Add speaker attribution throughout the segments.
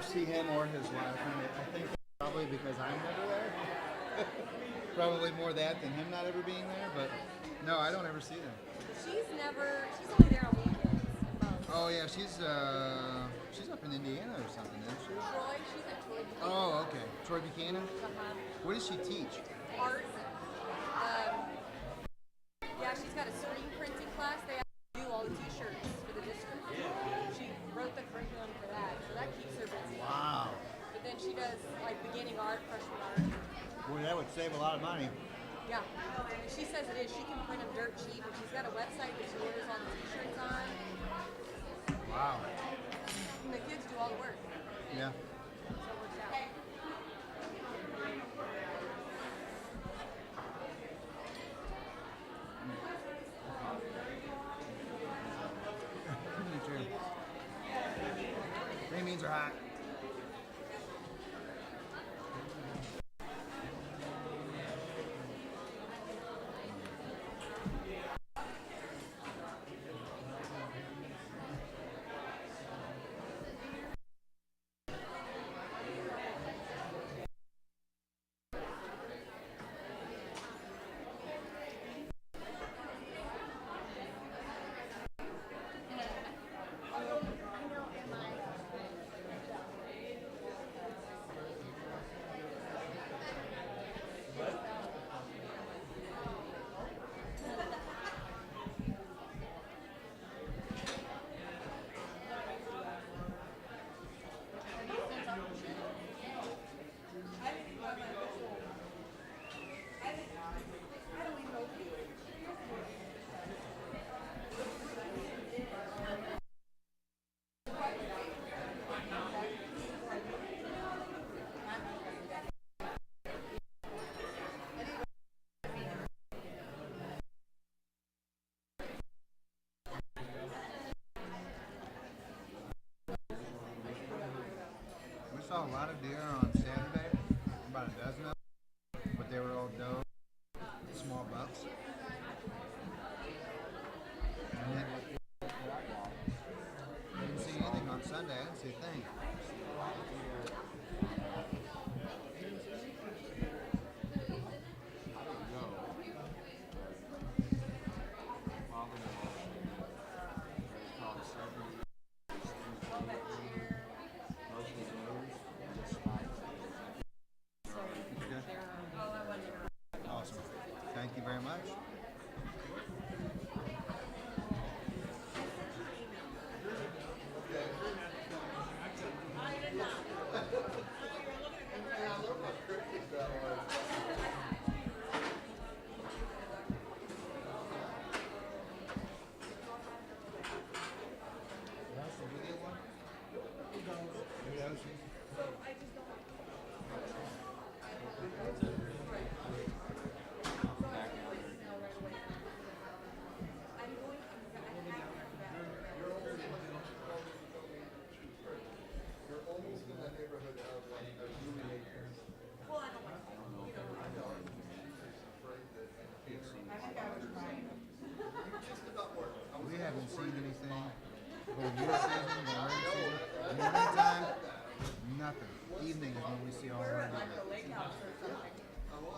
Speaker 1: never see him or his wife. And I think probably because I'm never there. Probably more that than him not ever being there. But no, I don't ever see them.
Speaker 2: She's only there on weekends.
Speaker 1: Oh yeah, she's up in Indiana or something, isn't she?
Speaker 2: Troy, she's at Troy.
Speaker 1: Oh, okay. Troy Buchanan.
Speaker 2: Uh-huh.
Speaker 1: What does she teach?
Speaker 2: Art. Yeah, she's got a screen printing class. They have to do all the T-shirts for the district. She wrote the curriculum for that, so that keeps her busy.
Speaker 1: Wow.
Speaker 2: But then she does like beginning art, freshman art.
Speaker 1: Boy, that would save a lot of money.
Speaker 2: Yeah, she says it is. She can print them dirt cheap, and she's got a website that she orders all the T-shirts on.
Speaker 1: Wow.
Speaker 2: And the kids do all the work.
Speaker 1: Yeah.
Speaker 2: So it works out.
Speaker 1: Me too. Green beans are hot. We saw a lot of deer on Saturday, about a dozen of them, but they were all doe, small bucks. And then, didn't see anything on Sunday. I didn't see a thing. Awesome. Thank you very much. We haven't seen anything. Going deer season, going rain season, morning time, nothing. Evening is when we see all our deer.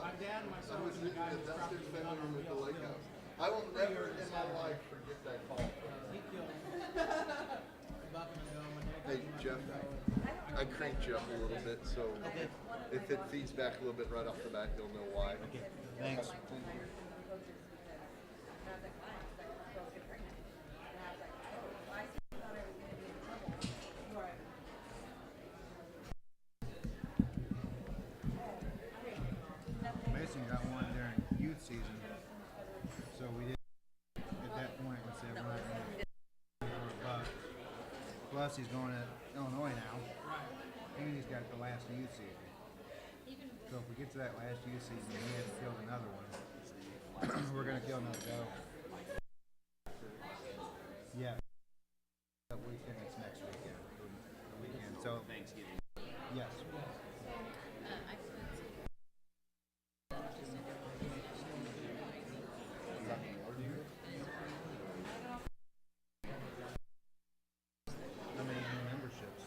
Speaker 3: My dad and my son was the guy who's probably been on
Speaker 4: with the lake house. I will never in my life forget that call.
Speaker 3: He killed him. Buck him ago.
Speaker 4: Hey, Jeff, I cranked you up a little bit, so if it feeds back a little bit right off the bat, you'll know why.
Speaker 1: Okay, thanks. Mason got one during youth season, so we did at that point we said we're not going to for a buck. Plus he's going to Illinois now, and he's got the last youth season. So if we get to that last youth season, and he has killed another one, we're going to kill another doe. Yeah. That weekend, it's next weekend. The weekend. So
Speaker 5: Thanksgiving.
Speaker 1: yes. How many new memberships?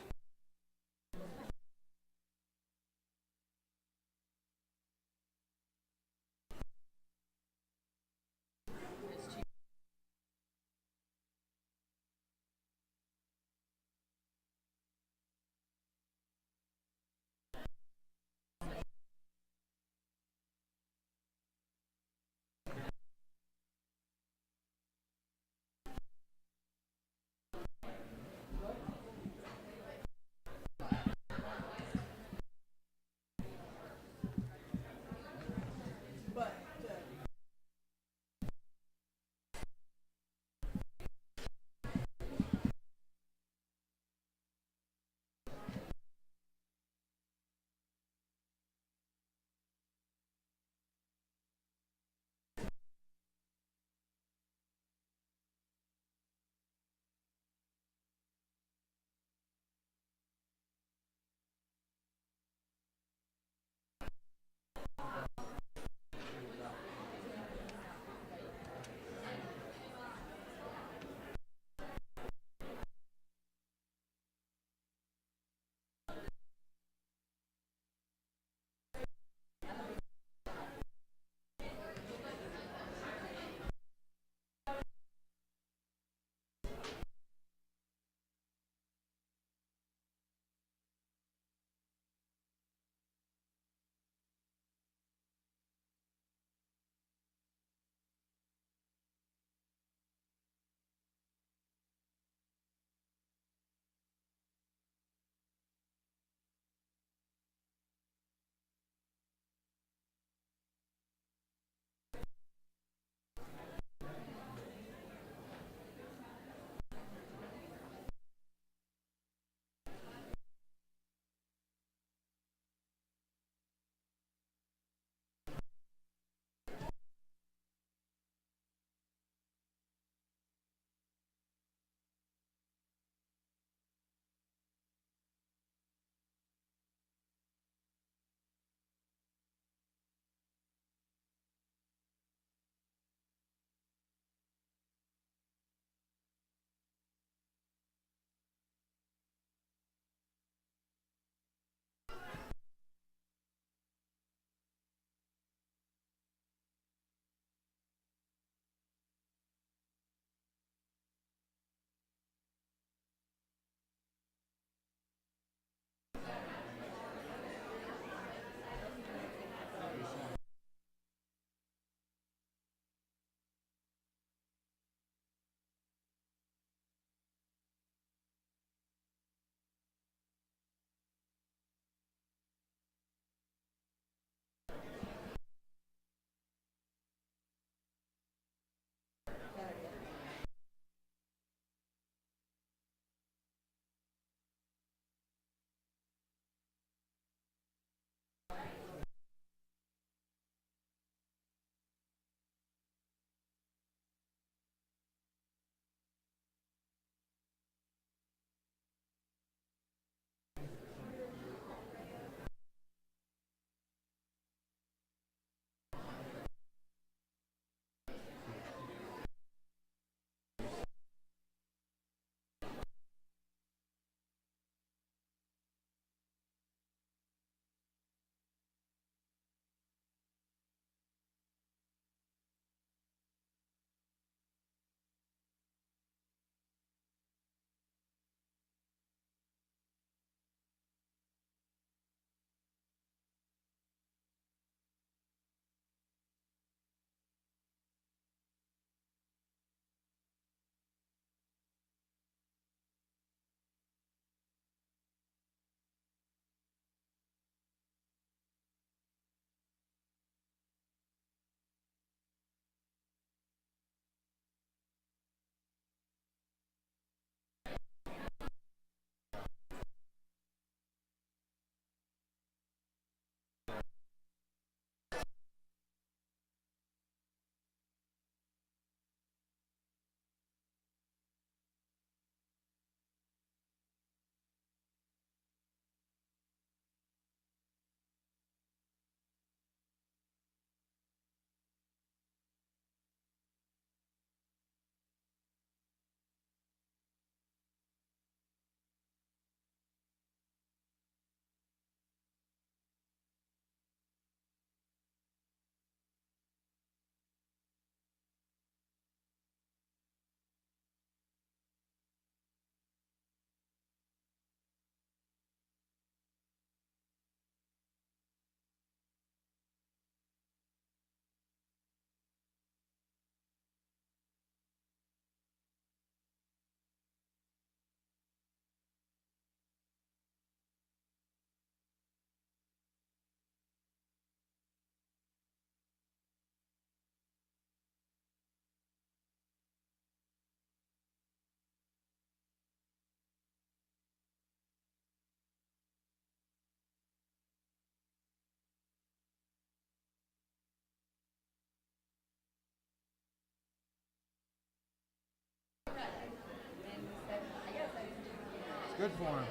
Speaker 1: Good for him.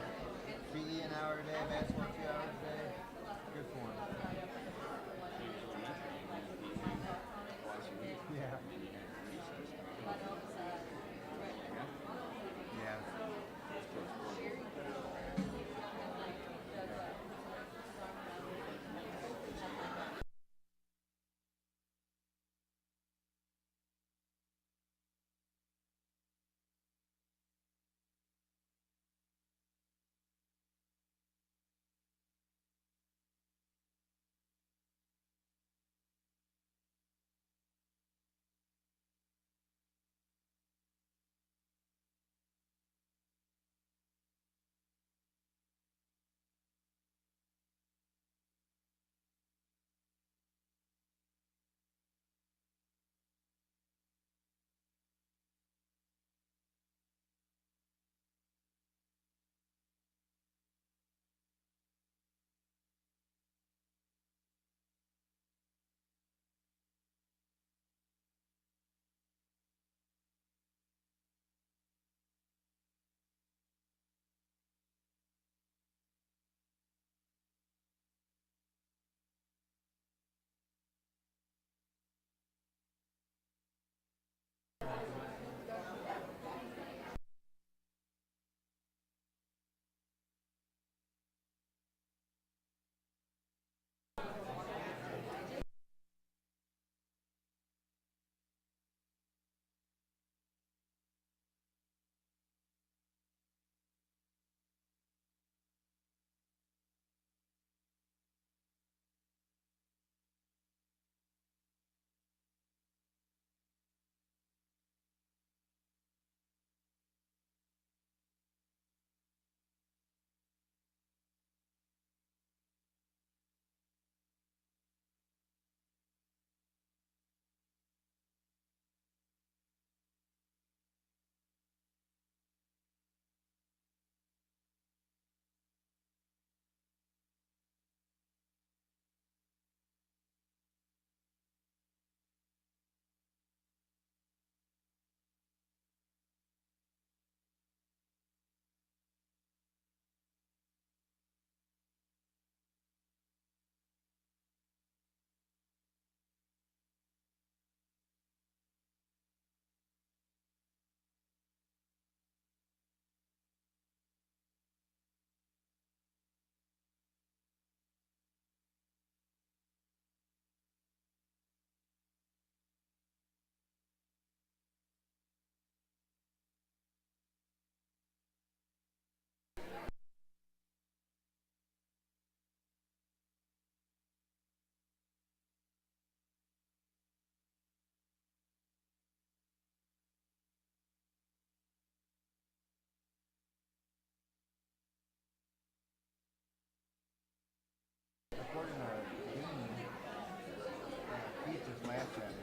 Speaker 1: PE an hour a day, basketball 2 hours a day. Good for him. Yeah. Yeah. According to Dean, Keith just laughed at me.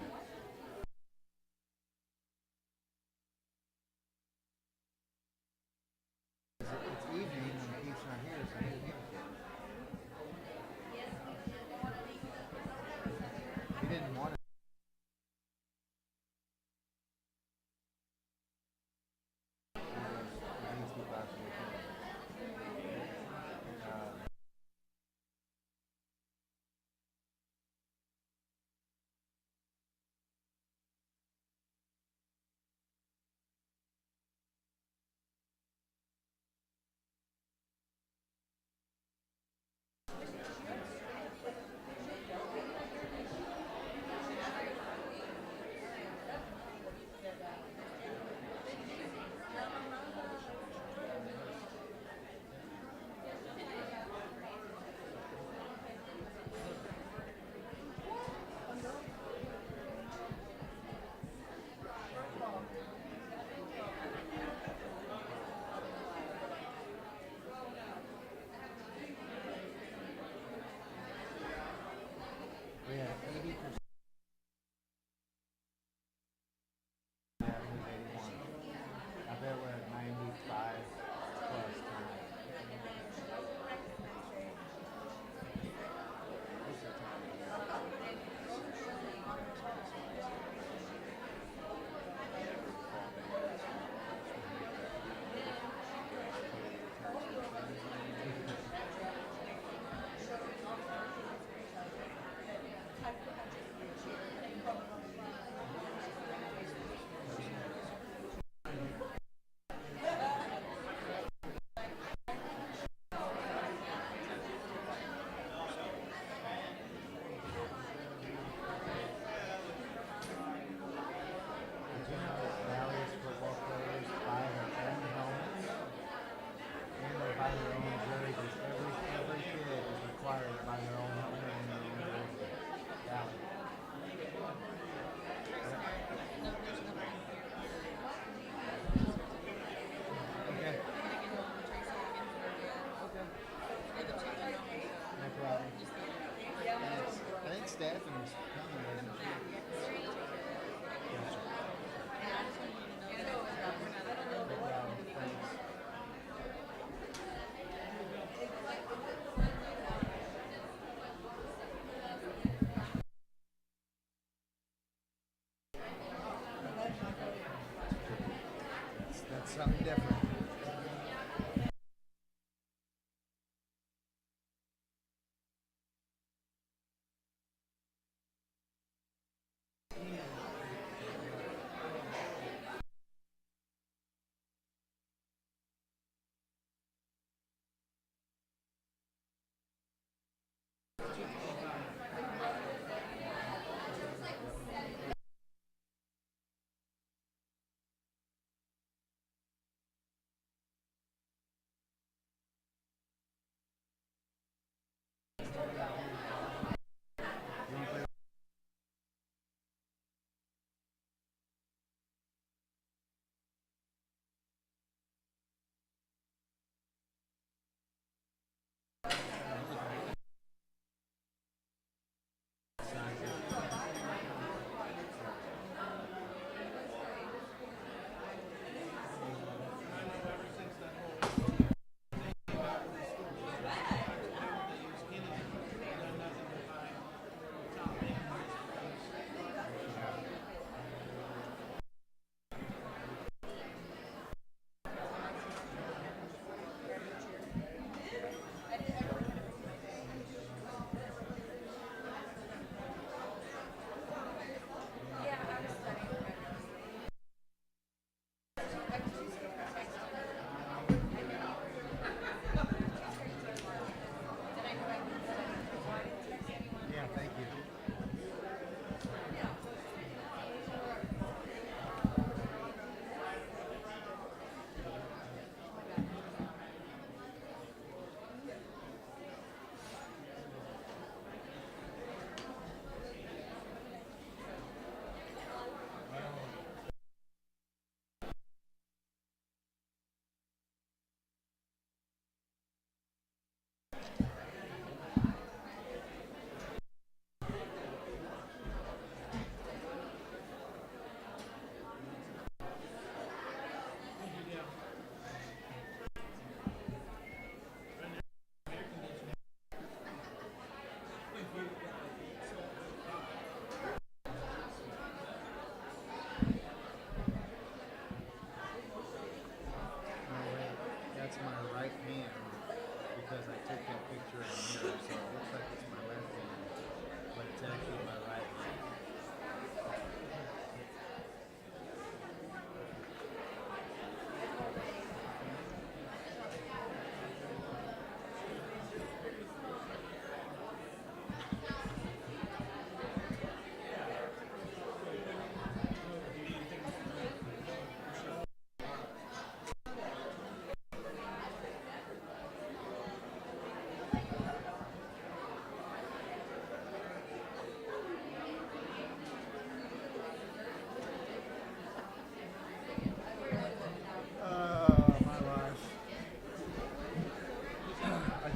Speaker 1: It's evening.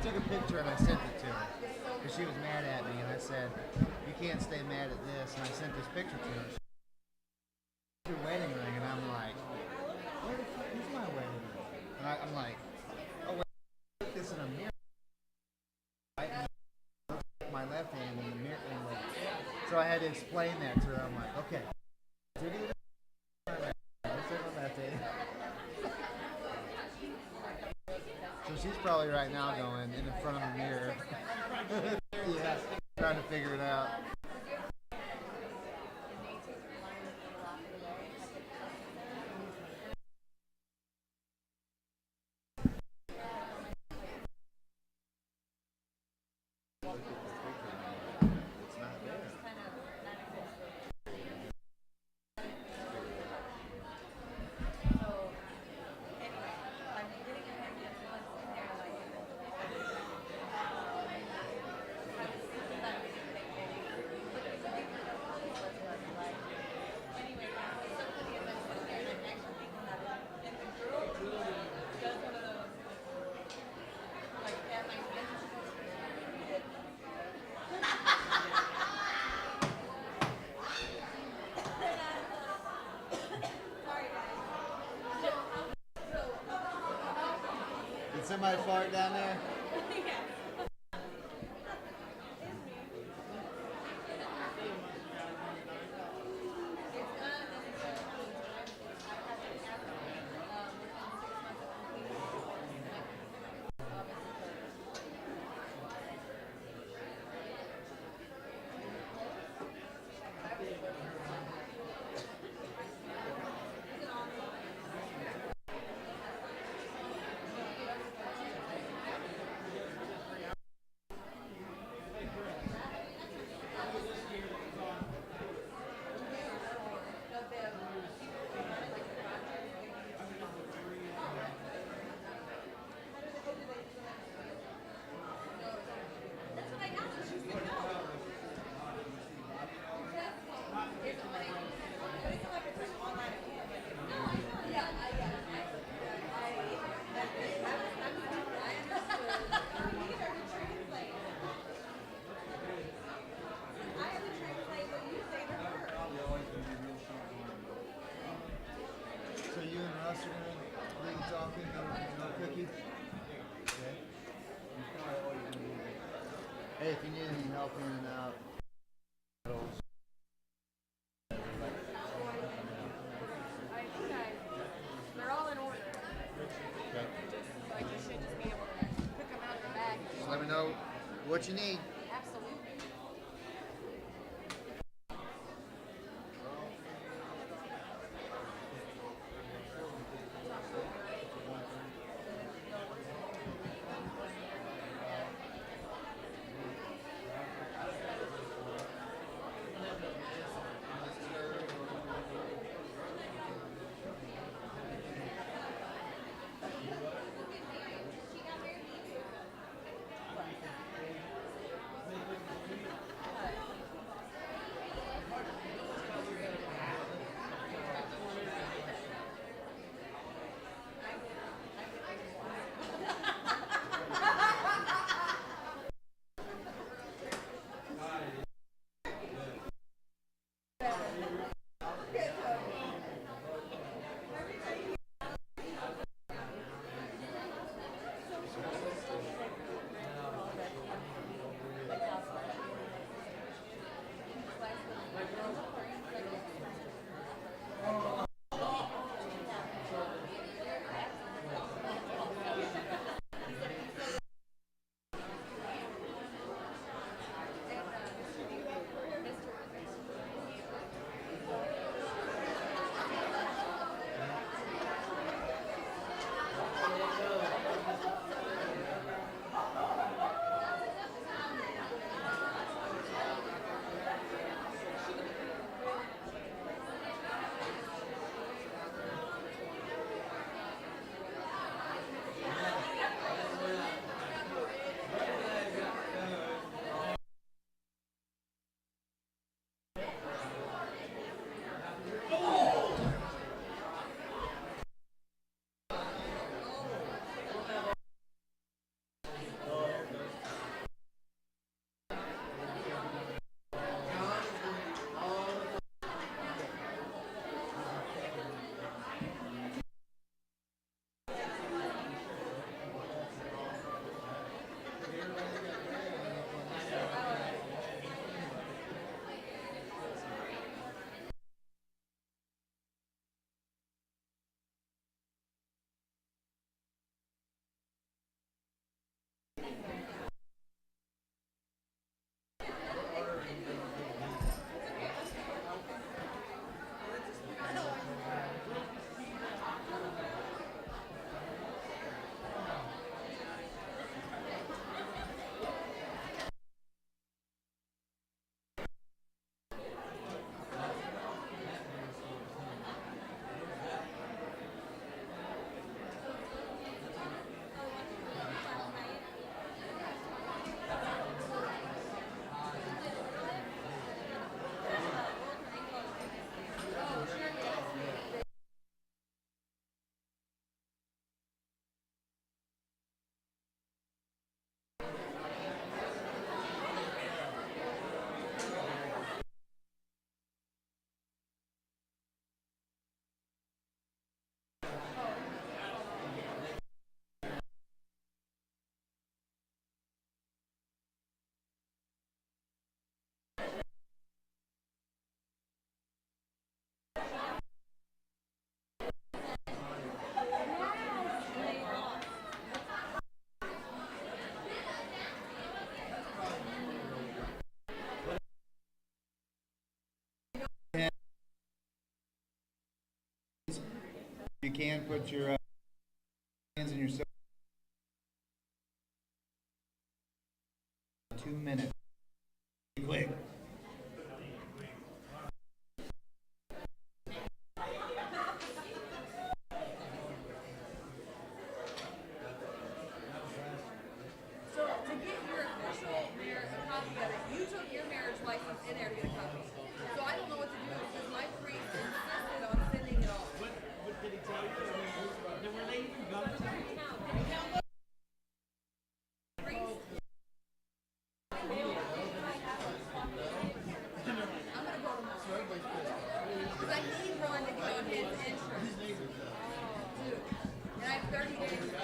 Speaker 1: took a picture and I sent it to her because she was mad at me, and I said, "You can't stay mad at this." And I sent this picture to her. Your wedding ring, and I'm like, "Where the fuck is my wedding ring?" And I'm like, "Oh wait, I put this in a mirror." Right? And I looked at my left hand in the mirror, and so I had to explain that to her. I'm like, "Okay, did you do my right hand? This is my left hand." So she's probably right now going in front of the mirror. Yeah, trying to figure it out. It's not there. Did somebody fart down there? So you and Russ are gonna be talking, no cookie? Okay. Hey, if you need any help in and out.
Speaker 2: They're all in order.
Speaker 1: Okay.
Speaker 2: So I just should just be able to pick them out of the bag.
Speaker 1: Just let me know what you need.
Speaker 2: Absolutely.
Speaker 1: You can put your hands in your 2 minutes. Quick.
Speaker 2: So to get your official marriage, a copy of it, you took your marriage license in there to get a copy. So I don't know what to do because my priest insisted on sending it all.
Speaker 5: What did he tell you? Were they even going to?
Speaker 2: I'm gonna go tomorrow because I need one to go his insurance. Dude, and I have 30 days to do that.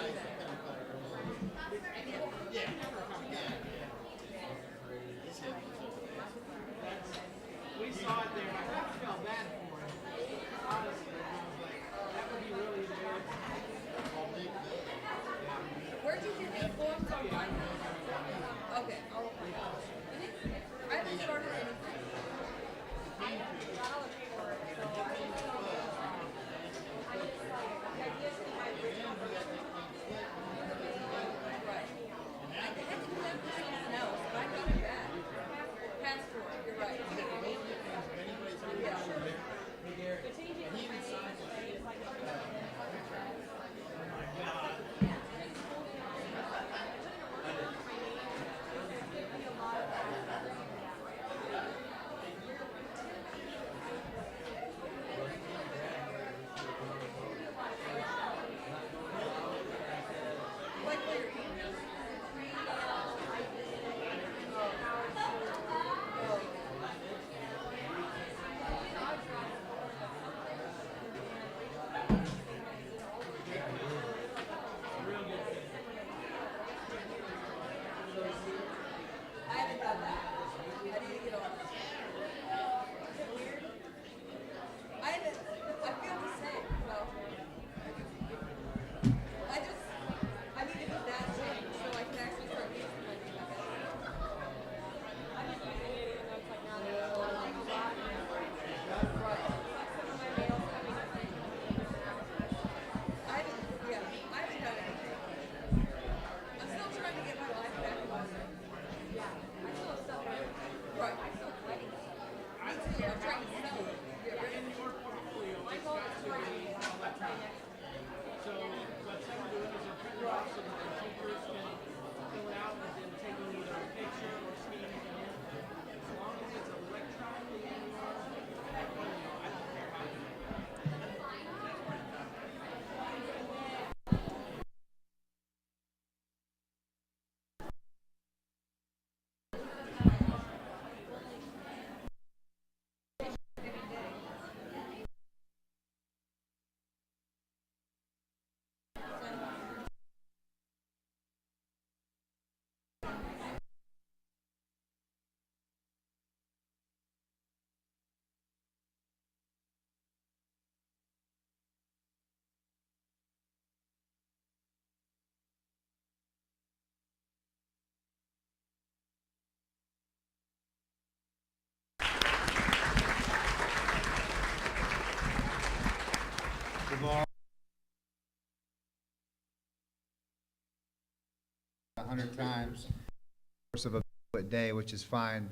Speaker 1: 100 times in the course of a day, which is fine.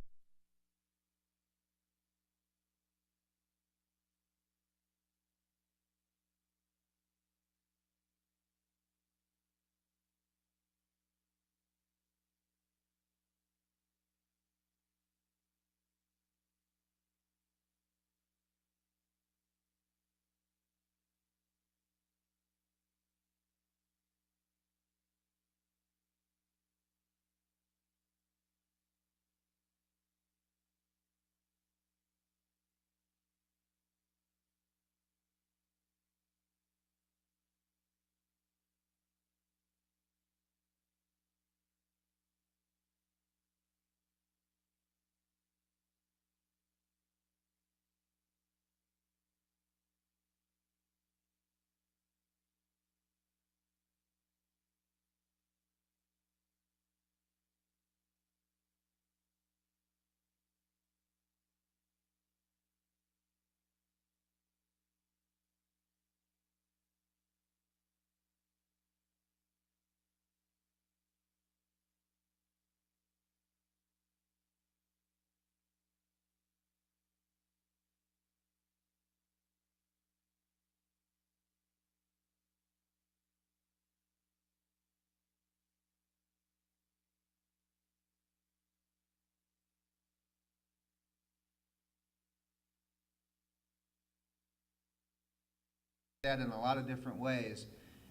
Speaker 1: That in a lot of different ways,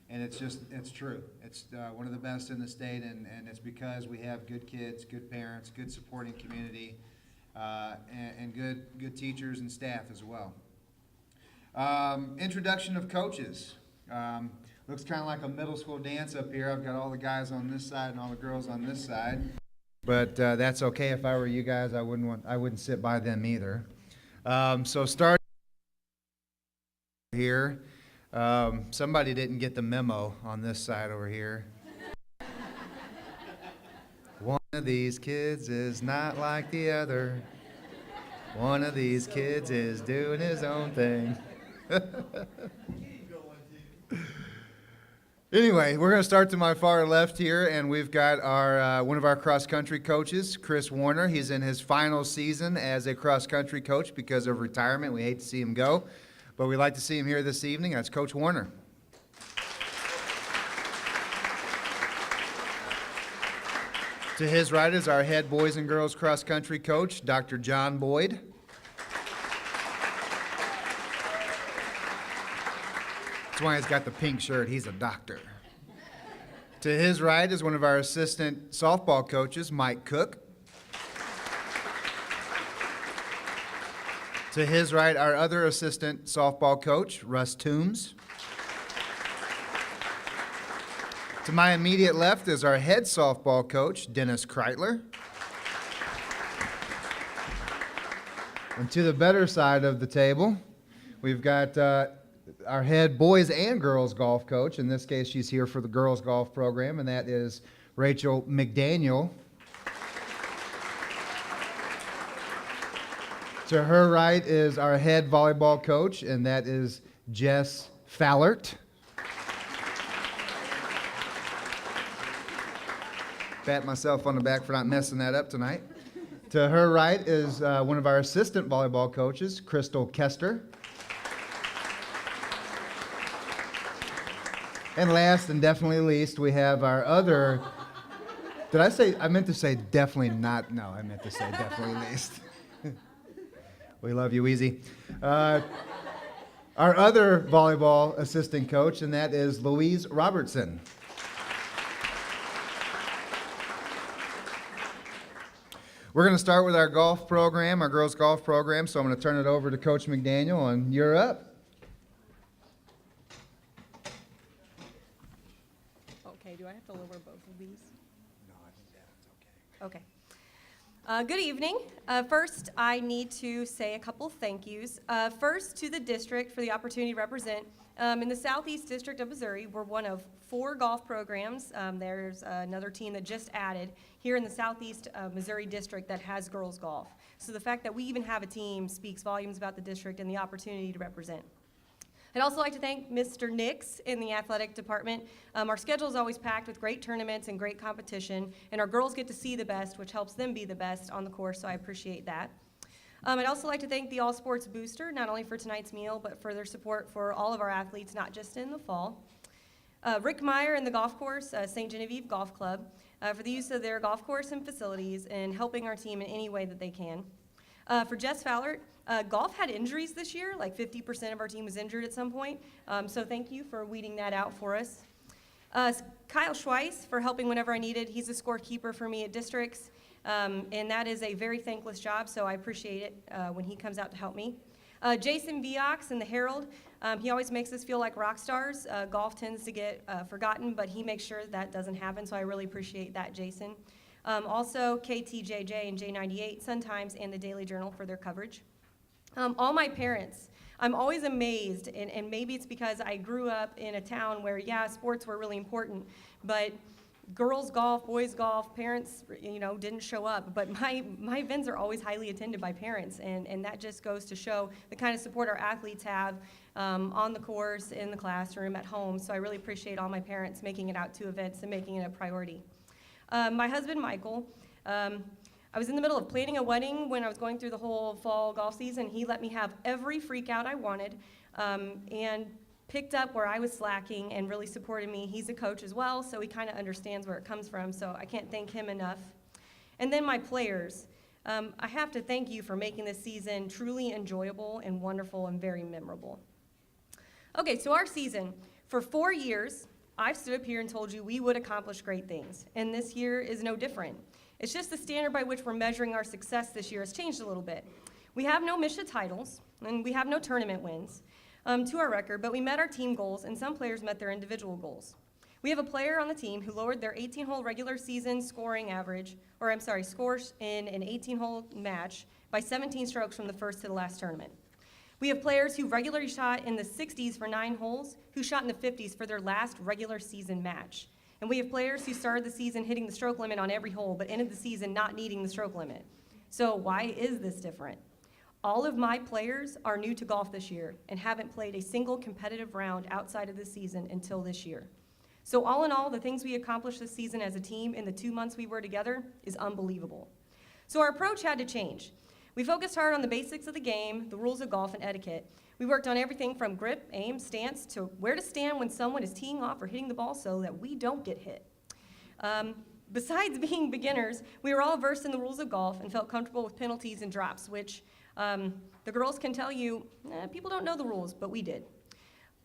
Speaker 1: and it's true. It's one of the best in the state, and it's because we have good kids, good parents, good supporting community, and good teachers and staff as well. Introduction of coaches. Looks kind of like a middle school dance up here. I've got all the guys on this side and all the girls on this side, but that's okay. If I were you guys, I wouldn't sit by them either. So start here. Somebody didn't get the memo on this side over here. One of these kids is not like the other. One of these kids is doing his own thing. Anyway, we're going to start to my far left here, and we've got our one of our cross-country coaches, Chris Warner. He's in his final season as a cross-country coach because of retirement. We hate to see him go, but we'd like to see him here this evening. That's Coach Warner. To his right is our head boys and girls cross-country coach, Dr. John Boyd. That's why he's got the pink shirt. He's a doctor. To his right is one of our assistant softball coaches, Mike Cook. To his right, our other assistant softball coach, Russ Toombs. To my immediate left is our head softball coach, Dennis Kreitler. And to the better side of the table, we've got our head boys and girls golf coach. In this case, she's here for the girls golf program, and that is Rachel McDaniel. To her right is our head volleyball coach, and that is Jess Fallert. Pat myself on the back for not messing that up tonight. To her right is one of our assistant volleyball coaches, Crystal Kester. And last and definitely least, we have our other, I meant to say definitely not, no, I meant to say definitely least. We love you, Easy. Our other volleyball assistant coach, and that is Louise Robertson. We're going to start with our golf program, our girls golf program, so I'm going to turn it over to Coach McDaniel, and you're up.
Speaker 6: Okay, do I have to lower both of these? No, I think that's okay. Okay. Good evening. First, I need to say a couple thank yous. First, to the district for the opportunity to represent. In the Southeast District of Missouri, we're one of 4 golf programs. There's another team that just added here in the Southeast Missouri District that has girls golf. So the fact that we even have a team speaks volumes about the district and the opportunity to represent. I'd also like to thank Mr. Nix in the athletic department. Our schedule is always packed with great tournaments and great competition, and our girls get to see the best, which helps them be the best on the course, so I appreciate that. I'd also like to thank the All Sports Booster, not only for tonight's meal, but for their support for all of our athletes, not just in the fall. Rick Meyer and the golf course, St. Genevieve Golf Club, for the use of their golf course and facilities and helping our team in any way that they can. For Jess Fowler, golf had injuries this year, like 50% of our team was injured at some point, so thank you for weeding that out for us. Kyle Schweiss for helping whenever I needed. He's a scorekeeper for me at districts, and that is a very thankless job, so I appreciate it when he comes out to help me. Jason Viox in the Herald, he always makes us feel like rock stars. Golf tends to get forgotten, but he makes sure that doesn't happen, so I really appreciate that, Jason. Also, KTJJ and J98, Sun Times, and the Daily Journal for their coverage. All my parents, I'm always amazed, and maybe it's because I grew up in a town where, yeah, sports were really important, but girls golf, boys golf, parents, didn't show up. But my events are always highly attended by parents, and that just goes to show the kind of support our athletes have on the course, in the classroom, at home. So I really appreciate all my parents making it out to events and making it a priority. My husband, Michael, I was in the middle of planning a wedding when I was going through the whole fall golf season. He let me have every freak out I wanted and picked up where I was slacking and really supported me. He's a coach as well, so he kind of understands where it comes from, so I can't thank him enough. And then my players. I have to thank you for making this season truly enjoyable and wonderful and very memorable. Okay, so our season. For 4 years, I've stood up here and told you we would accomplish great things, and this year is no different. It's just the standard by which we're measuring our success this year has changed a little bit. We have no MSHSAA titles, and we have no tournament wins to our record, but we met our team goals, and some players met their individual goals. We have a player on the team who lowered their 18-hole regular season scores in an 18-hole match by 17 strokes from the first to the last tournament. We have players who regularly shot in the 60s for 9 holes, who shot in the 50s for their last regular season match. And we have players who started the season hitting the stroke limit on every hole, but ended the season not needing the stroke limit. So why is this different? All of my players are new to golf this year and haven't played a single competitive round outside of the season until this year. So all in all, the things we accomplished this season as a team in the 2 months we were together is unbelievable. So our approach had to change. We focused hard on the basics of the game, the rules of golf, and etiquette. We worked on everything from grip, aim, stance, to where to stand when someone is teeing off or hitting the ball so that we don't get hit. Besides being beginners, we were all versed in the rules of golf and felt comfortable with penalties and drops, which the girls can tell you, people don't know the rules, but we did.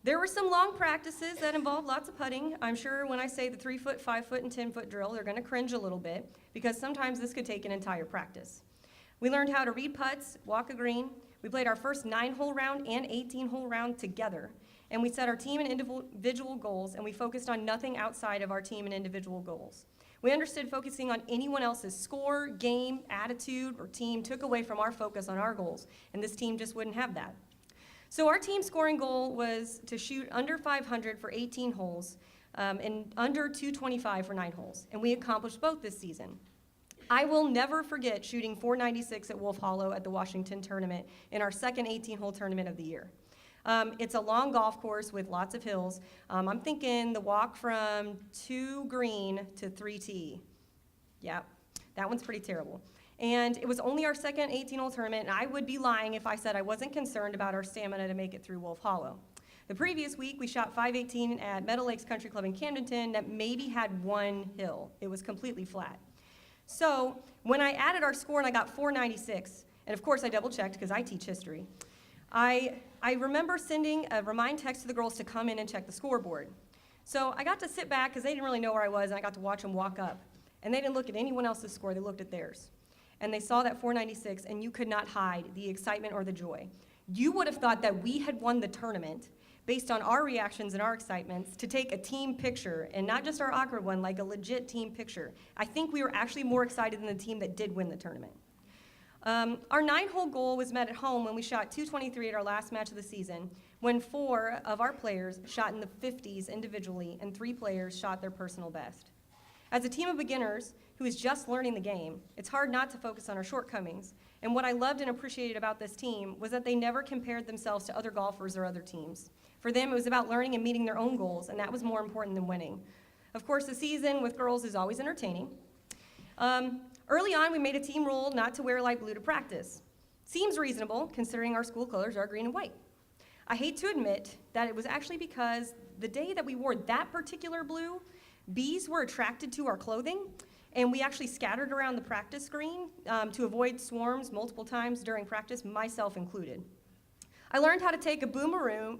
Speaker 6: There were some long practices that involved lots of putting. I'm sure when I say the 3-foot, 5-foot, and 10-foot drill, they're gonna cringe a little bit, because sometimes this could take an entire practice. We learned how to read putts, walk a green. We played our first 9-hole round and 18-hole round together, and we set our team and individual goals, and we focused on nothing outside of our team and individual goals. We understood focusing on anyone else's score, game, attitude, or team took away from our focus on our goals, and this team just wouldn't have that. So our team scoring goal was to shoot under 500 for 18 holes and under 225 for 9 holes, and we accomplished both this season. I will never forget shooting 496 at Wolf Hollow at the Washington tournament in our second 18-hole tournament of the year. It's a long golf course with lots of hills. I'm thinking the walk from 2 green to 3 tee. Yeah, that one's pretty terrible. And it was only our second 18-hole tournament, and I would be lying if I said I wasn't concerned about our stamina to make it through Wolf Hollow. The previous week, we shot 518 at Meadow Lakes Country Club in Camdenton that maybe had 1 hill. It was completely flat. So when I added our score and I got 496, and of course I double-checked because I teach history, I remember sending a remind text to the girls to come in and check the scoreboard. So I got to sit back because they didn't really know where I was, and I got to watch them walk up. And they didn't look at anyone else's score, they looked at theirs. And they saw that 496, and you could not hide the excitement or the joy. You would have thought that we had won the tournament based on our reactions and our excitements to take a team picture, and not just our awkward one, like a legit team picture. I think we were actually more excited than the team that did win the tournament. Our 9-hole goal was met at home when we shot 223 at our last match of the season, when 4 of our players shot in the 50s individually, and 3 players shot their personal best. As a team of beginners who is just learning the game, it's hard not to focus on our shortcomings. And what I loved and appreciated about this team was that they never compared themselves to other golfers or other teams. For them, it was about learning and meeting their own goals, and that was more important than winning. Of course, the season with girls is always entertaining. Early on, we made a team rule not to wear light blue to practice. Seems reasonable, considering our school colors are green and white. I hate to admit that it was actually because the day that we wore that particular blue, bees were attracted to our clothing, and we actually scattered around the practice green to avoid swarms multiple times during practice, myself included. I learned how to take a boomerang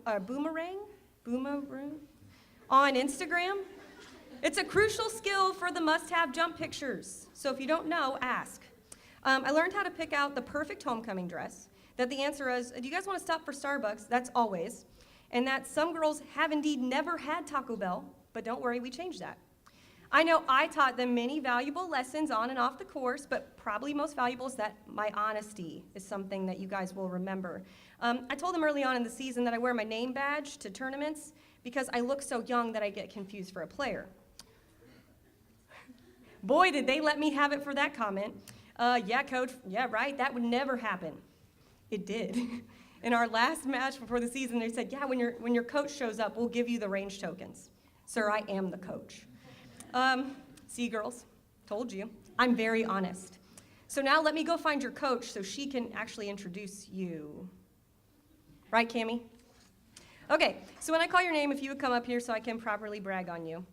Speaker 6: on Instagram. It's a crucial skill for the must-have jump pictures, so if you don't know, ask. I learned how to pick out the perfect homecoming dress, that the answer is, do you guys want to stop for Starbucks? That's always. And that some girls have indeed never had Taco Bell, but don't worry, we changed that. I know I taught them many valuable lessons on and off the course, but probably most valuable is that my honesty is something that you guys will remember. I told them early on in the season that I wear my name badge to tournaments because I look so young that I get confused for a player. Boy, did they let me have it for that comment. Yeah, coach, yeah, right, that would never happen. It did. In our last match before the season, they said, yeah, when your coach shows up, we'll give you the range tokens. Sir, I am the coach. See, girls, told you. I'm very honest. So now let me go find your coach so she can actually introduce you. Right, Cammie? Okay, so when I call your name, if you would come up here so I can properly brag on you.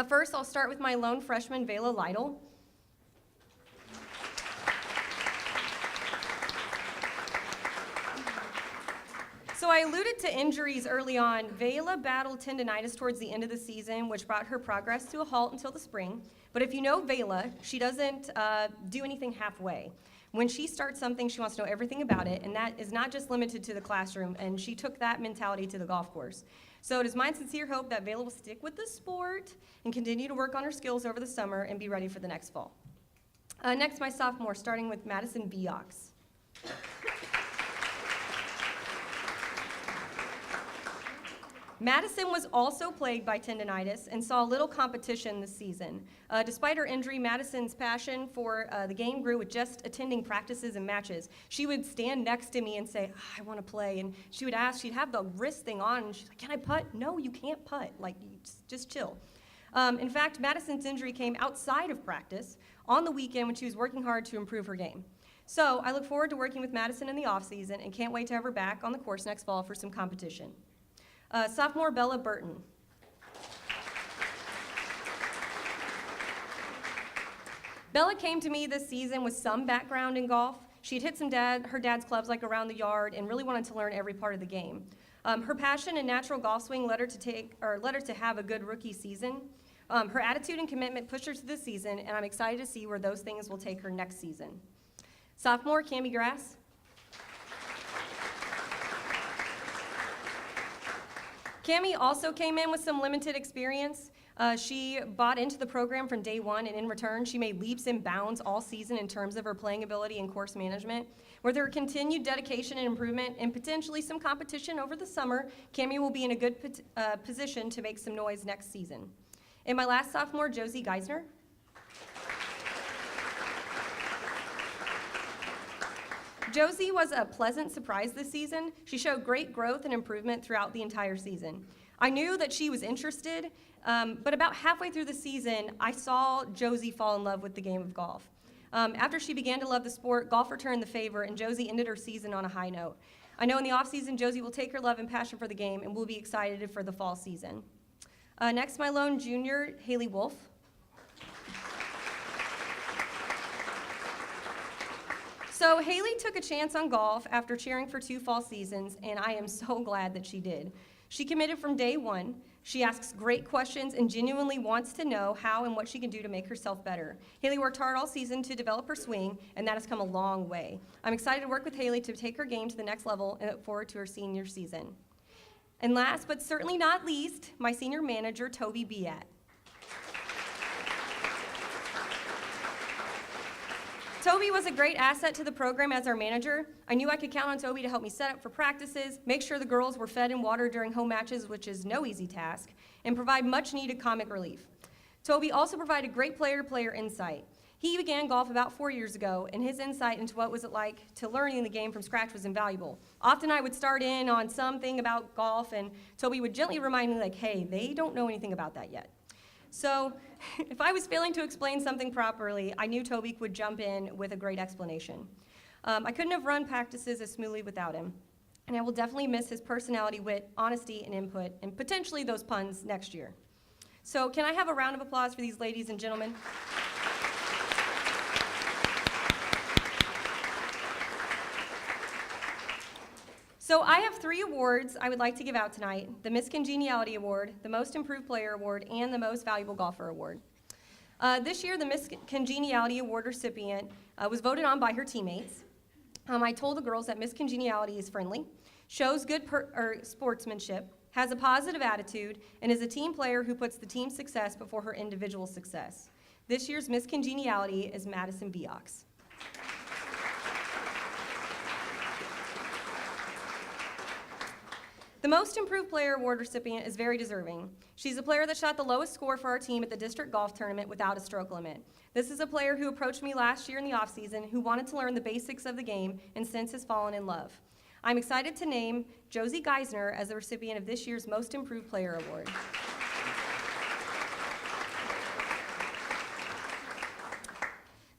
Speaker 6: First, I'll start with my lone freshman, Vela Lytle. So I alluded to injuries early on. Vela battled tendonitis towards the end of the season, which brought her progress to a halt until the spring. But if you know Vela, she doesn't do anything halfway. When she starts something, she wants to know everything about it, and that is not just limited to the classroom, and she took that mentality to the golf course. So it is my sincere hope that Vela will stick with the sport and continue to work on her skills over the summer and be ready for the next fall. Next, my sophomore, starting with Madison Viox. Madison was also plagued by tendonitis and saw little competition this season. Despite her injury, Madison's passion for the game grew with just attending practices and matches. She would stand next to me and say, I want to play. And she would ask, she'd have the wrist thing on, and she's like, can I putt? No, you can't putt. Like, you just chill. In fact, Madison's injury came outside of practice on the weekend when she was working hard to improve her game. So I look forward to working with Madison in the offseason and can't wait to have her back on the course next fall for some competition. Sophomore Bella Burton. Bella came to me this season with some background in golf. She'd hit her dad's clubs like around the yard and really wanted to learn every part of the game. Her passion and natural golf swing led her to have a good rookie season. Her attitude and commitment pushed her to this season, and I'm excited to see where those things will take her next season. Sophomore Cammie Grass. Cammie also came in with some limited experience. She bought into the program from day one, and in return, she made leaps and bounds all season in terms of her playing ability and course management. With her continued dedication and improvement, and potentially some competition over the summer, Cammie will be in a good position to make some noise next season. And my last sophomore, Josie Geisner. Josie was a pleasant surprise this season. She showed great growth and improvement throughout the entire season. I knew that she was interested, but about halfway through the season, I saw Josie fall in love with the game of golf. After she began to love the sport, golf returned the favor, and Josie ended her season on a high note. I know in the offseason, Josie will take her love and passion for the game, and we'll be excited for the fall season. Next, my lone junior, Haley Wolf. So Haley took a chance on golf after cheering for 2 fall seasons, and I am so glad that she did. She committed from day one. She asks great questions and genuinely wants to know how and what she can do to make herself better. Haley worked hard all season to develop her swing, and that has come a long way. I'm excited to work with Haley to take her game to the next level and look forward to her senior season. And last but certainly not least, my senior manager, Toby Biat. Toby was a great asset to the program as our manager. I knew I could count on Toby to help me set up for practices, make sure the girls were fed and watered during home matches, which is no easy task, and provide much needed comic relief. Toby also provided great player-to-player insight. He began golf about 4 years ago, and his insight into what was it like to learning the game from scratch was invaluable. Often I would start in on something about golf, and Toby would gently remind me, like, hey, they don't know anything about that yet. So if I was failing to explain something properly, I knew Toby would jump in with a great explanation. I couldn't have run practices as smoothly without him, and I will definitely miss his personality, wit, honesty, and input, and potentially those puns next year. So can I have a round of applause for these ladies and gentlemen? So I have 3 awards I would like to give out tonight: the Miss Congeniality Award, the Most Improved Player Award, and the Most Valuable Golfer Award. This year, the Miss Congeniality Award recipient was voted on by her teammates. I told the girls that Miss Congeniality is friendly, shows good sportsmanship, has a positive attitude, and is a team player who puts the team's success before her individual success. This year's Miss Congeniality is Madison Viox. The Most Improved Player Award recipient is very deserving. She's a player that shot the lowest score for our team at the district golf tournament without a stroke limit. This is a player who approached me last year in the offseason who wanted to learn the basics of the game and since has fallen in love. I'm excited to name Josie Geisner as the recipient of this year's Most Improved Player Award.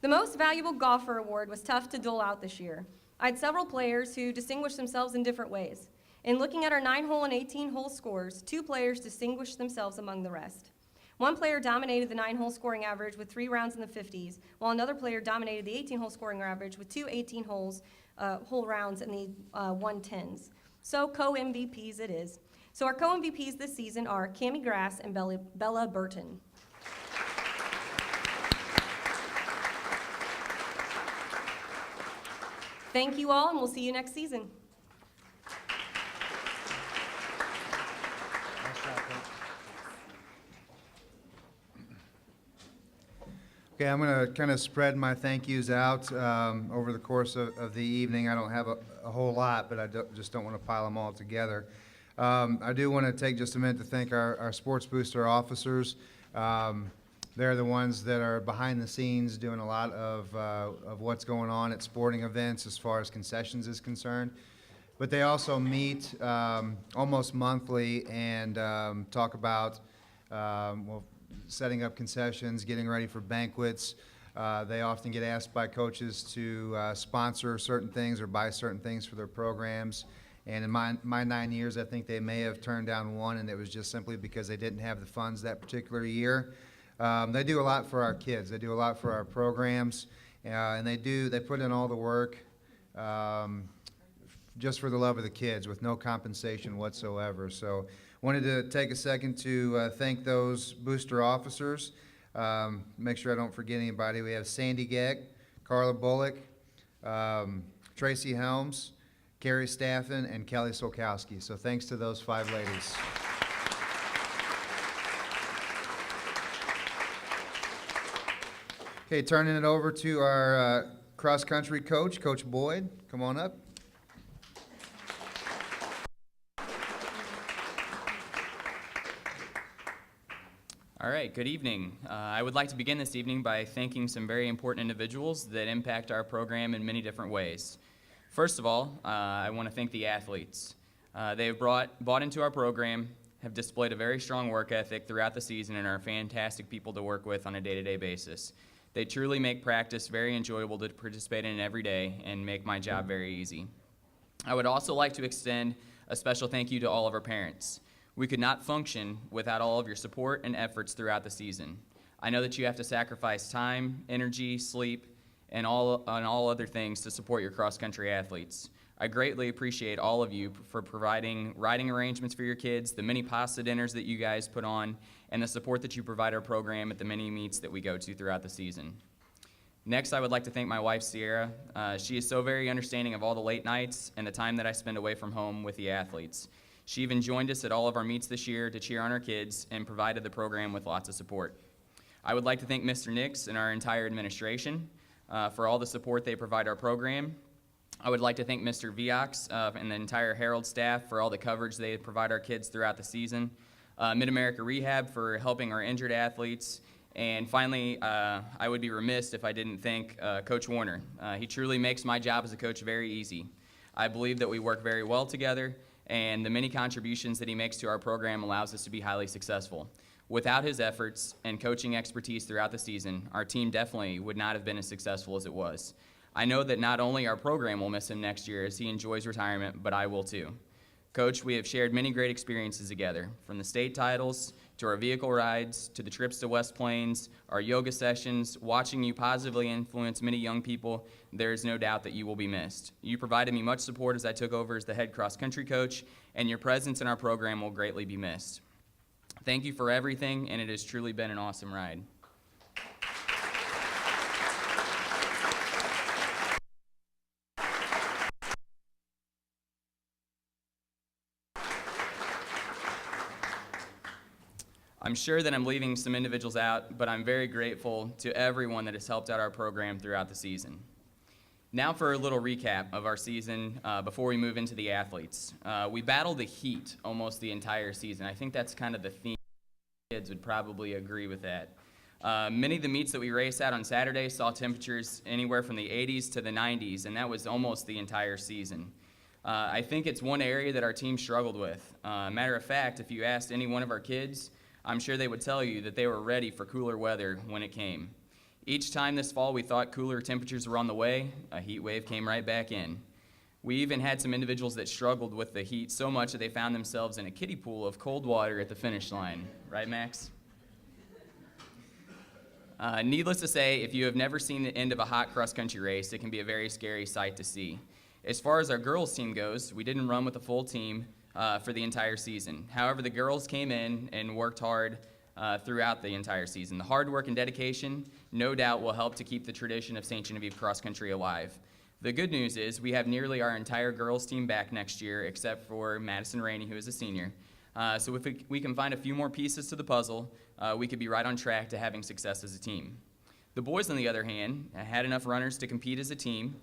Speaker 6: The Most Valuable Golfer Award was tough to dole out this year. I had several players who distinguished themselves in different ways. In looking at our 9-hole and 18-hole scores, 2 players distinguished themselves among the rest. One player dominated the 9-hole scoring average with 3 rounds in the 50s, while another player dominated the 18-hole scoring average with 2 18-hole rounds in the 110s. So co-MVPs it is. So our co-MVPs this season are Cammie Grass and Bella Burton. Thank you all, and we'll see you next season.
Speaker 1: Okay, I'm going to kind of spread my thank yous out over the course of the evening. I don't have a whole lot, but I just don't want to pile them all together. I do want to take just a minute to thank our Sports Booster officers. They're the ones that are behind the scenes doing a lot of what's going on at sporting events as far as concessions is concerned. But they also meet almost monthly and talk about, setting up concessions, getting ready for banquets. They often get asked by coaches to sponsor certain things or buy certain things for their programs. And in my 9 years, I think they may have turned down one, and it was just simply because they didn't have the funds that particular year. They do a lot for our kids. They do a lot for our programs, and they put in all the work just for the love of the kids with no compensation whatsoever. So wanted to take a second to thank those booster officers. Make sure I don't forget anybody. We have Sandy Gegg, Carla Bullock, Tracy Helms, Carrie Staffen, and Kelly Solkowski. So thanks to those 5 ladies. Okay, turning it over to our cross-country coach, Coach Boyd. Come on up.
Speaker 7: All right, good evening. I would like to begin this evening by thanking some very important individuals that impact our program in many different ways. First of all, I want to thank the athletes. They have bought into our program, have displayed a very strong work ethic throughout the season, and are fantastic people to work with on a day-to-day basis. They truly make practice very enjoyable to participate in every day and make my job very easy. I would also like to extend a special thank you to all of our parents. We could not function without all of your support and efforts throughout the season. I know that you have to sacrifice time, energy, sleep, and all other things to support your cross-country athletes. I greatly appreciate all of you for providing riding arrangements for your kids, the many pasta dinners that you guys put on, and the support that you provide our program at the many meets that we go to throughout the season. Next, I would like to thank my wife, Sierra. She is so very understanding of all the late nights and the time that I spend away from home with the athletes. She even joined us at all of our meets this year to cheer on our kids and provided the program with lots of support. I would like to thank Mr. Nix and our entire administration for all the support they provide our program. I would like to thank Mr. Viox and the entire Herald staff for all the coverage they provide our kids throughout the season. Mid-America Rehab for helping our injured athletes, And finally, I would be remiss if I didn't thank Coach Warner. He truly makes my job as a coach very easy. I believe that we work very well together, and the many contributions that he makes to our program allows us to be highly successful. Without his efforts and coaching expertise throughout the season, our team definitely would not have been as successful as it was. I know that not only our program will miss him next year as he enjoys retirement, but I will too. Coach, we have shared many great experiences together, from the state titles to our vehicle rides to the trips to West Plains, our yoga sessions. Watching you positively influence many young people, there is no doubt that you will be missed. You provided me much support as I took over as the head cross-country coach, and your presence in our program will greatly be missed. Thank you for everything, and it has truly been an awesome ride. I'm sure that I'm leaving some individuals out, but I'm very grateful to everyone that has helped out our program throughout the season. Now for a little recap of our season before we move into the athletes. We battled the heat almost the entire season. I think that's kind of the theme. Kids would probably agree with that. Many of the meets that we raced at on Saturday saw temperatures anywhere from the 80s to the 90s, and that was almost the entire season. I think it's one area that our team struggled with. Matter of fact, if you asked any one of our kids, I'm sure they would tell you that they were ready for cooler weather when it came. Each time this fall we thought cooler temperatures were on the way, a heat wave came right back in. We even had some individuals that struggled with the heat so much that they found themselves in a kiddie pool of cold water at the finish line. Right, Max? Needless to say, if you have never seen the end of a hot cross-country race, it can be a very scary sight to see. As far as our girls team goes, we didn't run with a full team for the entire season. However, the girls came in and worked hard throughout the entire season. The hard work and dedication, no doubt, will help to keep the tradition of St. Genevieve cross country alive. The good news is we have nearly our entire girls team back next year, except for Madison Rainey, who is a senior. So if we can find a few more pieces to the puzzle, we could be right on track to having success as a team. The boys, on the other hand, had enough runners to compete as a team.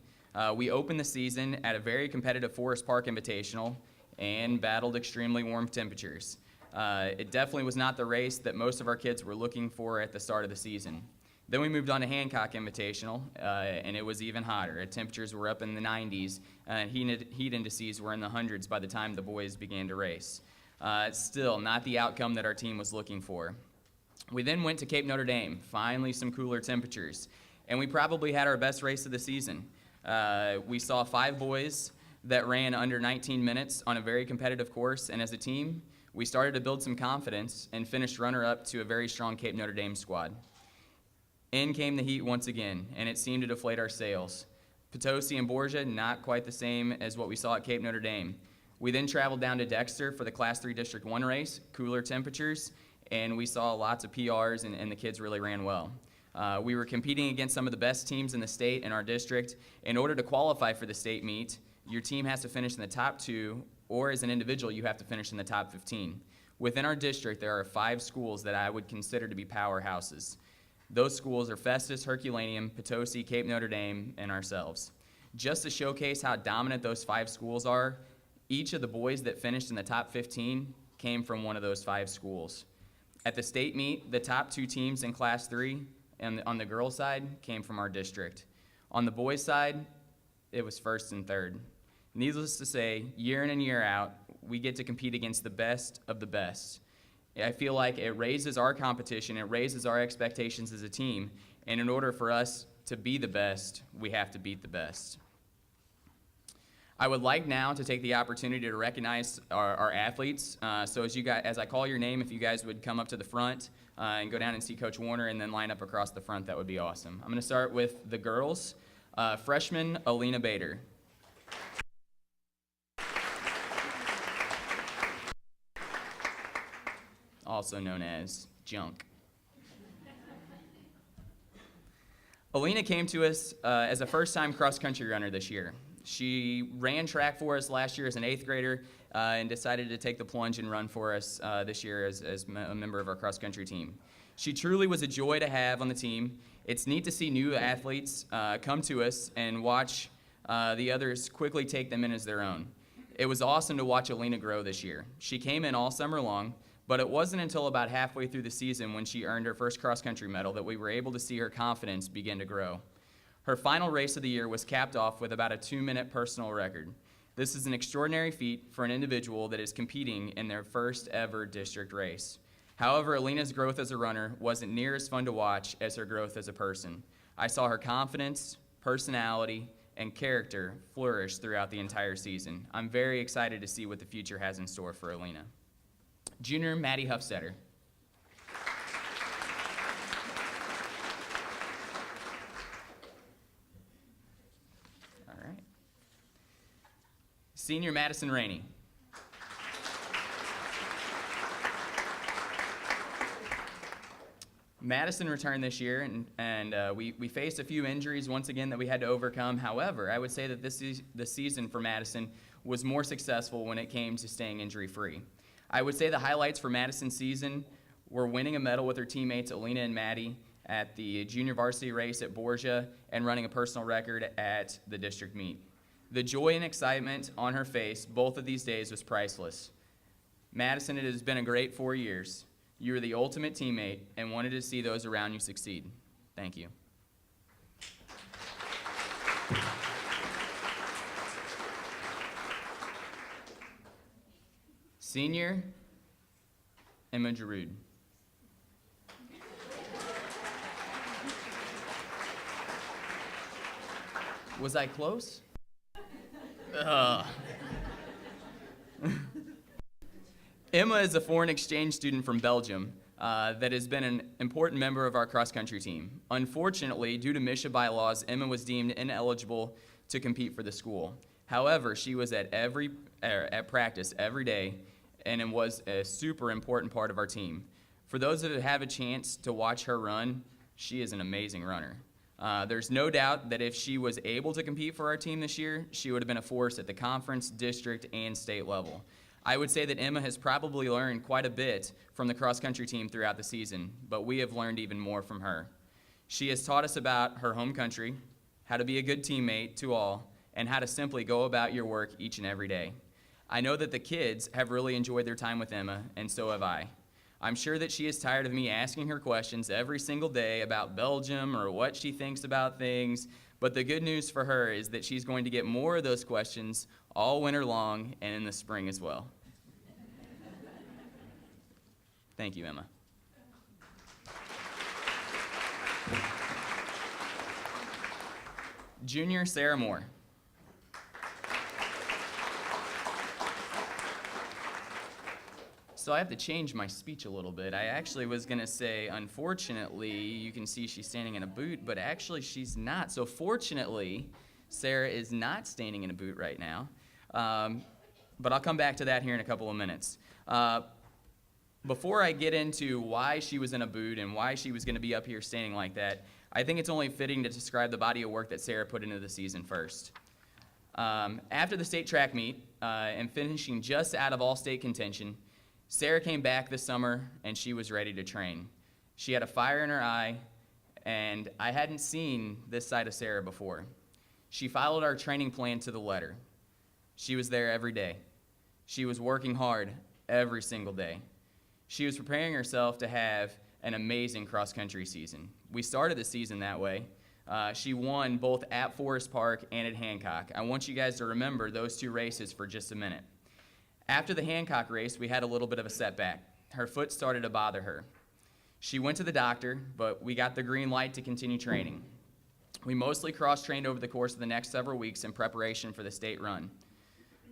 Speaker 7: We opened the season at a very competitive Forest Park Invitational and battled extremely warm temperatures. It definitely was not the race that most of our kids were looking for at the start of the season. Then we moved on to Hancock Invitational, and it was even hotter. Temperatures were up in the 90s, and heat indices were in the hundreds by the time the boys began to race. Still, not the outcome that our team was looking for. We then went to Cape Notre Dame, finally some cooler temperatures, and we probably had our best race of the season. We saw 5 boys that ran under 19 minutes on a very competitive course, and as a team, we started to build some confidence and finished runner-up to a very strong Cape Notre Dame squad. In came the heat once again, and it seemed to deflate our sails. Potosi and Borgia, not quite the same as what we saw at Cape Notre Dame. We then traveled down to Dexter for the Class 3 District 1 race, cooler temperatures, and we saw lots of PRs, and the kids really ran well. We were competing against some of the best teams in the state and our district. In order to qualify for the state meet, your team has to finish in the top 2, or as an individual, you have to finish in the top 15. Within our district, there are 5 schools that I would consider to be powerhouses. Those schools are Festus, Herculaneum, Potosi, Cape Notre Dame, and ourselves. Just to showcase how dominant those 5 schools are, each of the boys that finished in the top 15 came from one of those 5 schools. At the state meet, the top 2 teams in Class 3 and on the girls' side came from our district. On the boys' side, it was first and third. Needless to say, year in and year out, we get to compete against the best of the best. I feel like it raises our competition, it raises our expectations as a team, and in order for us to be the best, we have to beat the best. I would like now to take the opportunity to recognize our athletes. So as I call your name, if you guys would come up to the front and go down and see Coach Warner and then line up across the front, that would be awesome. I'm going to start with the girls. Freshman Alina Bader. Also known as Junk. Alina came to us as a first-time cross-country runner this year. She ran track for us last year as an 8th grader and decided to take the plunge and run for us this year as a member of our cross-country team. She truly was a joy to have on the team. It's neat to see new athletes come to us and watch the others quickly take them in as their own. It was awesome to watch Alina grow this year. She came in all summer long, But it wasn't until about halfway through the season when she earned her first cross-country medal that we were able to see her confidence begin to grow. Her final race of the year was capped off with about a 2-minute personal record. This is an extraordinary feat for an individual that is competing in their first ever district race. However, Alina's growth as a runner wasn't near as fun to watch as her growth as a person. I saw her confidence, personality, and character flourish throughout the entire season. I'm very excited to see what the future has in store for Alina. Junior Maddie Huffstetter. All right. Senior Madison Rainey. Madison returned this year, and we faced a few injuries once again that we had to overcome. However, I would say that the season for Madison was more successful when it came to staying injury-free. I would say the highlights for Madison's season were winning a medal with her teammates Alina and Maddie at the junior varsity race at Borgia and running a personal record at the district meet. The joy and excitement on her face both of these days was priceless. Madison, it has been a great 4 years. You are the ultimate teammate and wanted to see those around you succeed. Thank you. Senior Emma Giroud. Was I close? Emma is a foreign exchange student from Belgium that has been an important member of our cross-country team. Unfortunately, due to MSHA bylaws, Emma was deemed ineligible to compete for the school. However, she was at practice every day and it was a super important part of our team. For those that have a chance to watch her run, she is an amazing runner. There's no doubt that if she was able to compete for our team this year, she would have been a force at the conference, district, and state level. I would say that Emma has probably learned quite a bit from the cross-country team throughout the season, but we have learned even more from her. She has taught us about her home country, how to be a good teammate to all, and how to simply go about your work each and every day. I know that the kids have really enjoyed their time with Emma, and so have I. I'm sure that she is tired of me asking her questions every single day about Belgium or what she thinks about things, but the good news for her is that she's going to get more of those questions all winter long and in the spring as well. Thank you, Emma. Junior Sarah Moore. So I have to change my speech a little bit. I actually was going to say, unfortunately, you can see she's standing in a boot, but actually she's not. So fortunately, Sarah is not standing in a boot right now. But I'll come back to that here in a couple of minutes. Before I get into why she was in a boot and why she was going to be up here standing like that, I think it's only fitting to describe the body of work that Sarah put into the season first. After the state track meet and finishing just out of all-state contention, Sarah came back this summer and she was ready to train. She had a fire in her eye, and I hadn't seen this side of Sarah before. She followed our training plan to the letter. She was there every day. She was working hard every single day. She was preparing herself to have an amazing cross-country season. We started the season that way. She won both at Forest Park and at Hancock. I want you guys to remember those two races for just a minute. After the Hancock race, we had a little bit of a setback. Her foot started to bother her. She went to the doctor, but we got the green light to continue training. We mostly cross-trained over the course of the next several weeks in preparation for the state run.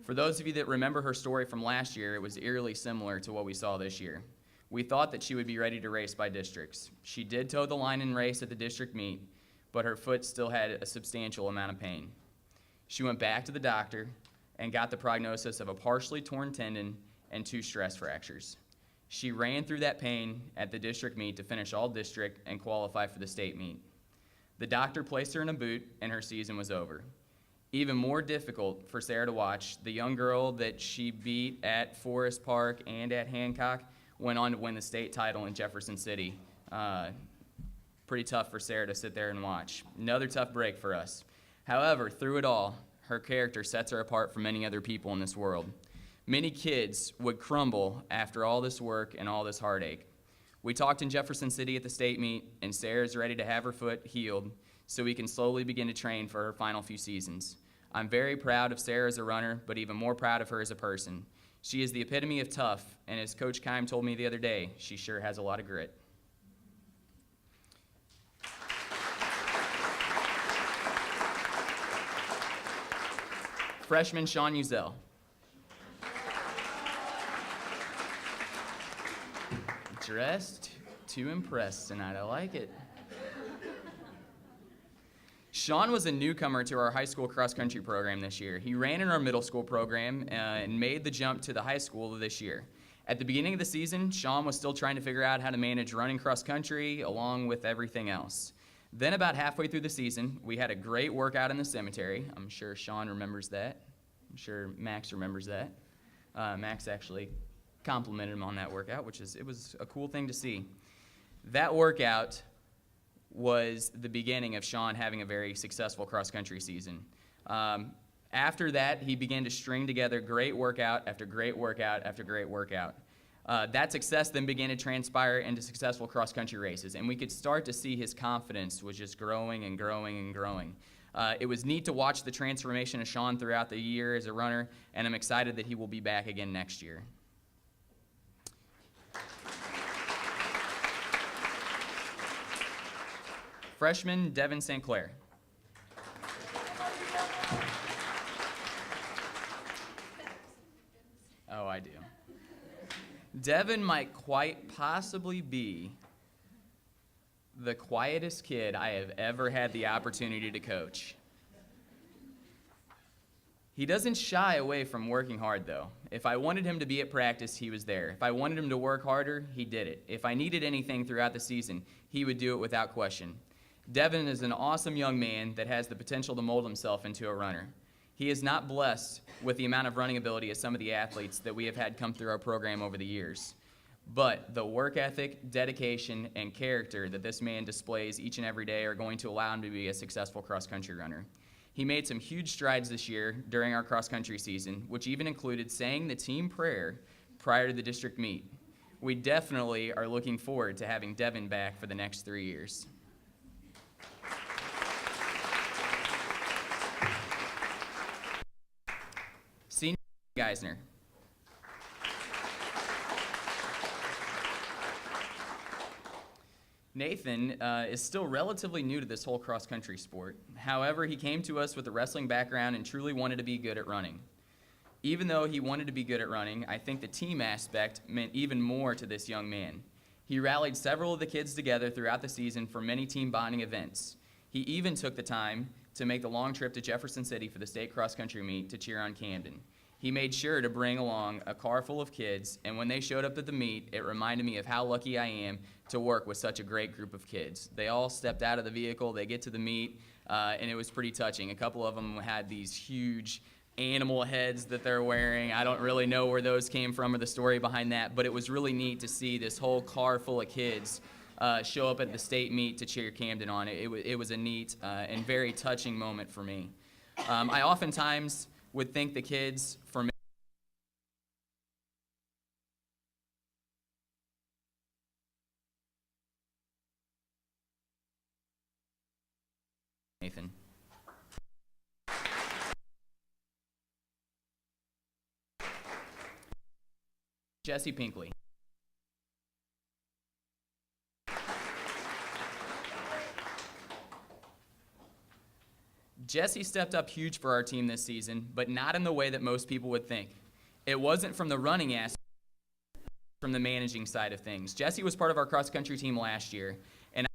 Speaker 7: For those of you that remember her story from last year, it was eerily similar to what we saw this year. We thought that she would be ready to race by districts. She did toe the line and race at the district meet, but her foot still had a substantial amount of pain. She went back to the doctor and got the prognosis of a partially torn tendon and 2 stress fractures. She ran through that pain at the district meet to finish all district and qualify for the state meet. The doctor placed her in a boot and her season was over. Even more difficult for Sarah to watch, the young girl that she beat at Forest Park and at Hancock went on to win the state title in Jefferson City. Pretty tough for Sarah to sit there and watch. Another tough break for us. However, through it all, her character sets her apart from many other people in this world. Many kids would crumble after all this work and all this heartache. We talked in Jefferson City at the state meet, and Sarah's ready to have her foot healed so we can slowly begin to train for her final few seasons. I'm very proud of Sarah as a runner, but even more proud of her as a person. She is the epitome of tough, and as Coach Keim told me the other day, she sure has a lot of grit. Freshman Sean Uzel. Dressed to impress tonight. I like it. Sean was a newcomer to our high school cross-country program this year. He ran in our middle school program and made the jump to the high school this year. At the beginning of the season, Sean was still trying to figure out how to manage running cross-country along with everything else. Then about halfway through the season, we had a great workout in the cemetery. I'm sure Sean remembers that. I'm sure Max remembers that. Max actually complimented him on that workout, it was a cool thing to see. That workout was the beginning of Sean having a very successful cross-country season. After that, he began to string together great workout after great workout after great workout. That success then began to transpire into successful cross-country races, and we could start to see his confidence was just growing and growing and growing. It was neat to watch the transformation of Sean throughout the year as a runner, and I'm excited that he will be back again next year. Freshman Devin St. Clair. Oh, I do. Devin might quite possibly be the quietest kid I have ever had the opportunity to coach. He doesn't shy away from working hard, though. If I wanted him to be at practice, he was there. If I wanted him to work harder, he did it. If I needed anything throughout the season, he would do it without question. Devin is an awesome young man that has the potential to mold himself into a runner. He is not blessed with the amount of running ability as some of the athletes that we have had come through our program over the years. But the work ethic, dedication, and character that this man displays each and every day are going to allow him to be a successful cross-country runner. He made some huge strides this year during our cross-country season, which even included saying the team prayer prior to the district meet. We definitely are looking forward to having Devin back for the next 3 years. Senior Geisner. Nathan is still relatively new to this whole cross-country sport. However, he came to us with a wrestling background and truly wanted to be good at running. Even though he wanted to be good at running, I think the team aspect meant even more to this young man. He rallied several of the kids together throughout the season for many team bonding events. He even took the time to make the long trip to Jefferson City for the state cross-country meet to cheer on Camden. He made sure to bring along a car full of kids, and when they showed up at the meet, it reminded me of how lucky I am to work with such a great group of kids. They all stepped out of the vehicle, they get to the meet, and it was pretty touching. A couple of them had these huge animal heads that they're wearing. I don't really know where those came from or the story behind that, but it was really neat to see this whole car full of kids show up at the state meet to cheer Camden on. It was a neat and very touching moment for me. I oftentimes would thank the kids for Nathan. Jesse Pinkley. Jesse stepped up huge for our team this season, but not in the way that most people would think. It wasn't from the running aspect, from the managing side of things. Jesse was part of our cross-country team last year, and if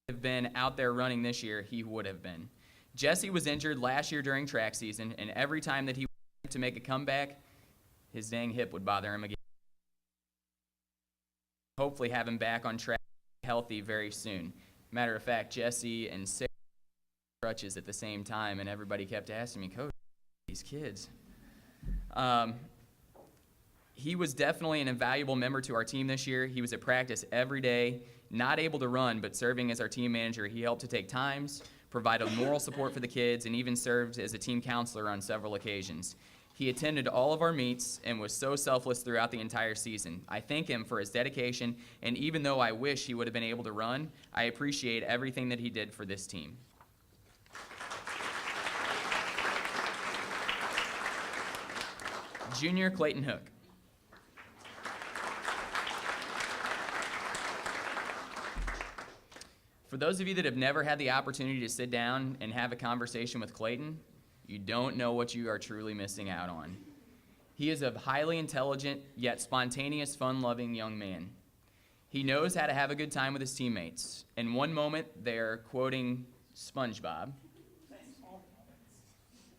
Speaker 7: he had been out there running this year, he would have been. Jesse was injured last year during track season, and every time that he went to make a comeback, his dang hip would bother him again. Hopefully have him back on track, healthy very soon. Matter of fact, Jesse and Sarah crutches at the same time, and everybody kept asking me, Coach, these kids. He was definitely an invaluable member to our team this year. He was at practice every day, not able to run, but serving as our team manager. He helped to take times, provided moral support for the kids, and even served as a team counselor on several occasions. He attended all of our meets and was so selfless throughout the entire season. I thank him for his dedication, and even though I wish he would have been able to run, I appreciate everything that he did for this team. Junior Clayton Hook. For those of you that have never had the opportunity to sit down and have a conversation with Clayton, you don't know what you are truly missing out on. He is a highly intelligent, yet spontaneous, fun-loving young man. He knows how to have a good time with his teammates. In one moment, they're quoting SpongeBob,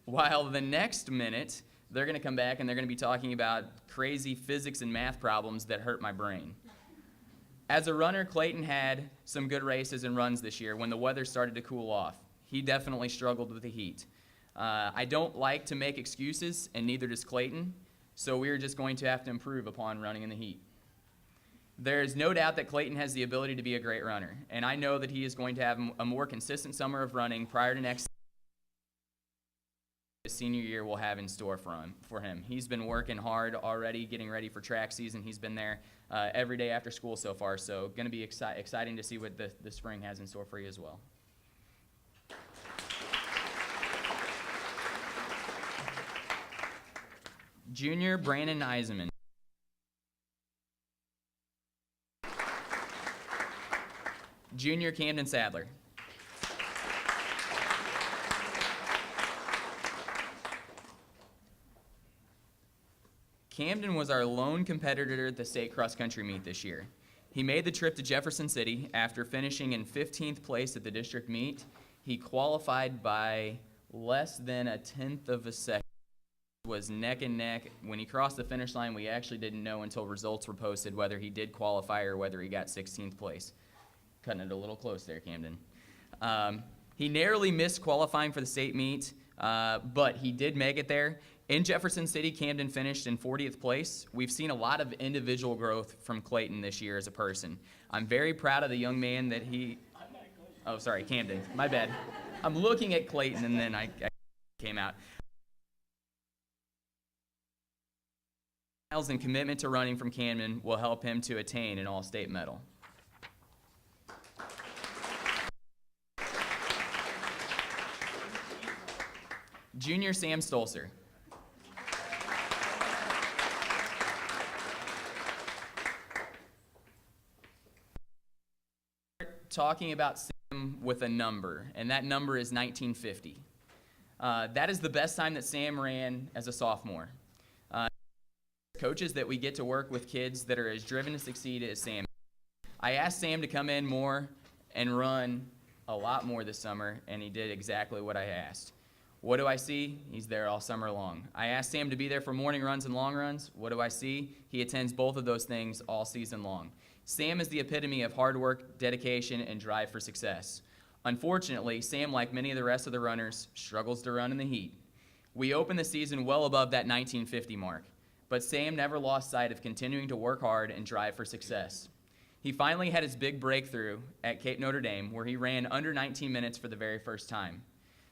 Speaker 7: while the next minute, they're going to come back and they're going to be talking about crazy physics and math problems that hurt my brain. As a runner, Clayton had some good races and runs this year when the weather started to cool off. He definitely struggled with the heat. I don't like to make excuses, and neither does Clayton, so we're just going to have to improve upon running in the heat. There is no doubt that Clayton has the ability to be a great runner, and I know that he is going to have a more consistent summer of running prior to next senior year will have in store for him. He's been working hard already, getting ready for track season. He's been there every day after school so far, so going to be exciting to see what the spring has in store for you as well. Junior Brandon Eisenman. Junior Camden Sadler. Camden was our lone competitor at the state cross-country meet this year. He made the trip to Jefferson City after finishing in 15th place at the district meet. He qualified by less than a tenth of a second. It was neck and neck. When he crossed the finish line, we actually didn't know until results were posted whether he did qualify or whether he got 16th place. Cutting it a little close there, Camden. He narrowly missed qualifying for the state meet, but he did make it there. In Jefferson City, Camden finished in 40th place. We've seen a lot of individual growth from Clayton this year as a person. I'm very proud of the young man that he... Oh, sorry, Camden. My bad. I'm looking at Clayton, and then I came out. And commitment to running from Camden will help him to attain an all-state medal. Junior Sam Stolzer. Talking about Sam with a number, and that number is 1950. That is the best time that Sam ran as a sophomore. Coaches that we get to work with kids that are as driven to succeed as Sam. I asked Sam to come in more and run a lot more this summer, and he did exactly what I asked. What do I see? He's there all summer long. I asked Sam to be there for morning runs and long runs. What do I see? He attends both of those things all season long. Sam is the epitome of hard work, dedication, and drive for success. Unfortunately, Sam, like many of the rest of the runners, struggles to run in the heat. We opened the season well above that 1950 mark, but Sam never lost sight of continuing to work hard and drive for success. He finally had his big breakthrough at Cape Notre Dame, where he ran under 19 minutes for the very first time.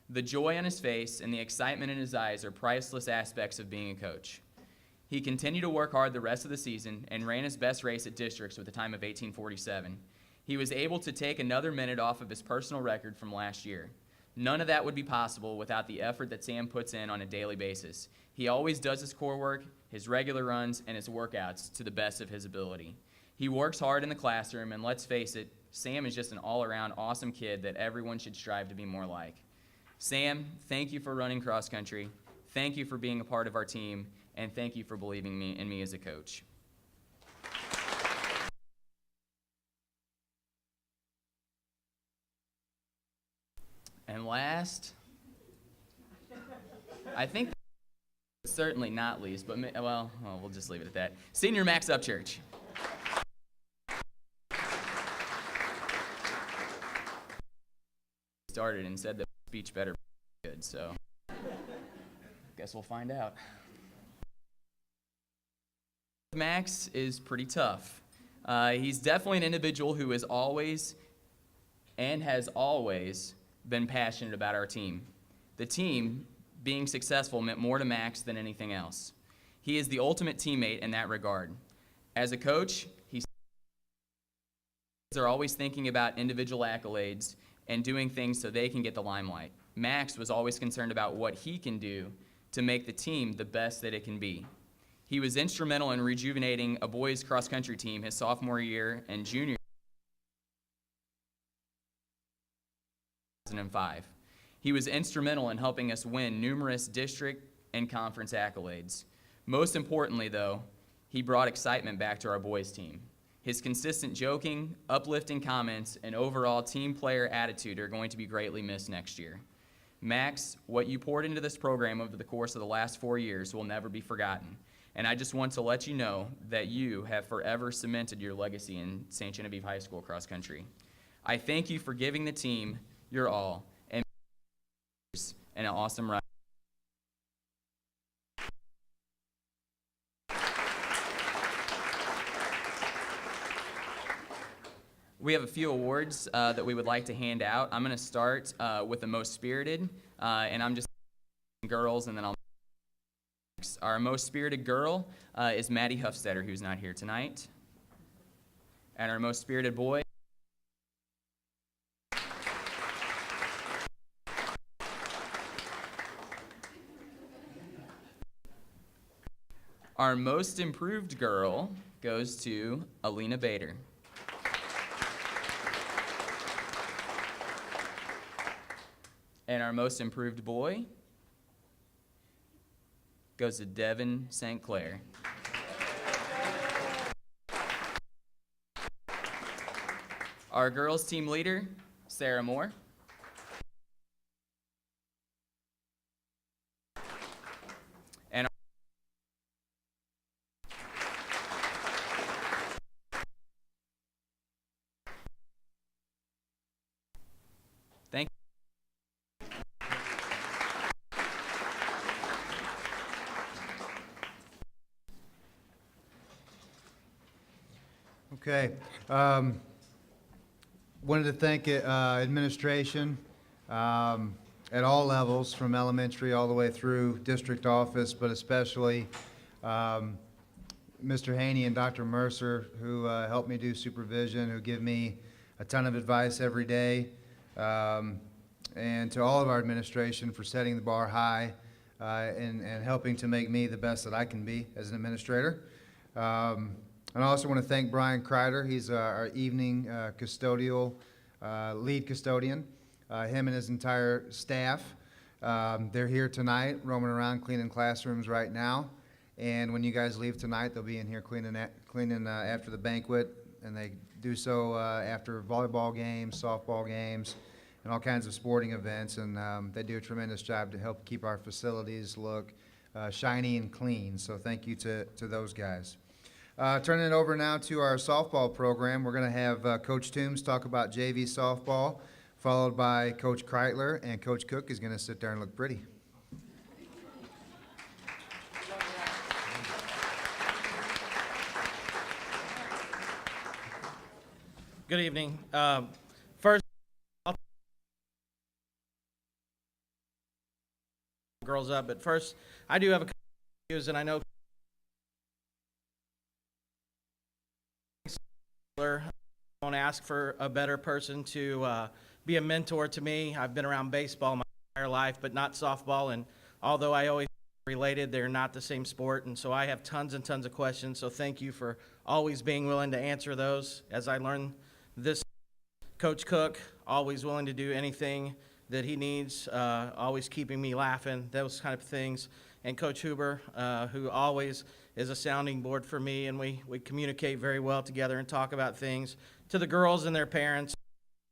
Speaker 7: The joy on his face and the excitement in his eyes are priceless aspects of being a coach. He continued to work hard the rest of the season and ran his best race at districts with a time of 18:47. He was able to take another minute off of his personal record from last year. None of that would be possible without the effort that Sam puts in on a daily basis. He always does his core work, his regular runs, and his workouts to the best of his ability. He works hard in the classroom, and let's face it, Sam is just an all-around awesome kid that everyone should strive to be more like. Sam, thank you for running cross country. Thank you for being a part of our team, and thank you for believing in me as a coach. And last, I think certainly not least, but well, we'll just leave it at that. Senior Max Upchurch. Started and said that speech better be good, so guess we'll find out. Max is pretty tough. He's definitely an individual who is always and has always been passionate about our team. The team being successful meant more to Max than anything else. He is the ultimate teammate in that regard. As a coach, they're always thinking about individual accolades and doing things so they can get the limelight. Max was always concerned about what he can do to make the team the best that it can be. He was instrumental in rejuvenating a boys cross-country team his sophomore year and junior 2005. He was instrumental in helping us win numerous district and conference accolades. Most importantly, though, he brought excitement back to our boys team. His consistent joking, uplifting comments, and overall team player attitude are going to be greatly missed next year. Max, what you poured into this program over the course of the last 4 years will never be forgotten. And I just want to let you know that you have forever cemented your legacy in St. Genevieve High School cross country. I thank you for giving the team your all and an awesome ride. We have a few awards that we would like to hand out. I'm going to start with the most spirited, and I'm just girls, and then I'll. Our most spirited girl is Maddie Huffstetter, who's not here tonight. And our most spirited boy. Our most improved girl goes to Alina Bader. And our most improved boy goes to Devin St. Clair. Our girls team leader, Sarah Moore. And thank you.
Speaker 1: Okay. Wanted to thank administration at all levels, from elementary all the way through district office, but especially Mr. Haney and Dr. Mercer, who helped me do supervision, who give me a ton of advice every day, and to all of our administration for setting the bar high and helping to make me the best that I can be as an administrator. And I also want to thank Brian Kreider. He's our evening custodial lead custodian. Him and his entire staff. They're here tonight, roaming around cleaning classrooms right now. And when you guys leave tonight, they'll be in here cleaning after the banquet, and they do so after volleyball games, softball games, and all kinds of sporting events. And they do a tremendous job to help keep our facilities look shiny and clean. So thank you to those guys. Turning it over now to our softball program, we're going to have Coach Toombs talk about JV softball, followed by Coach Kreitler, and Coach Cook is going to sit there and look pretty.
Speaker 5: Good evening. First, I'll girls up, but first, I do have a couple of views, and I know I won't ask for a better person to be a mentor to me. I've been around baseball my entire life, but not softball, and although I always related, they're not the same sport, and so I have tons and tons of questions, so thank you for always being willing to answer those as I learn this. Coach Cook, always willing to do anything that he needs, always keeping me laughing, those kind of things. And Coach Huber, who always is a sounding board for me, and we communicate very well together and talk about things. To the girls and their parents,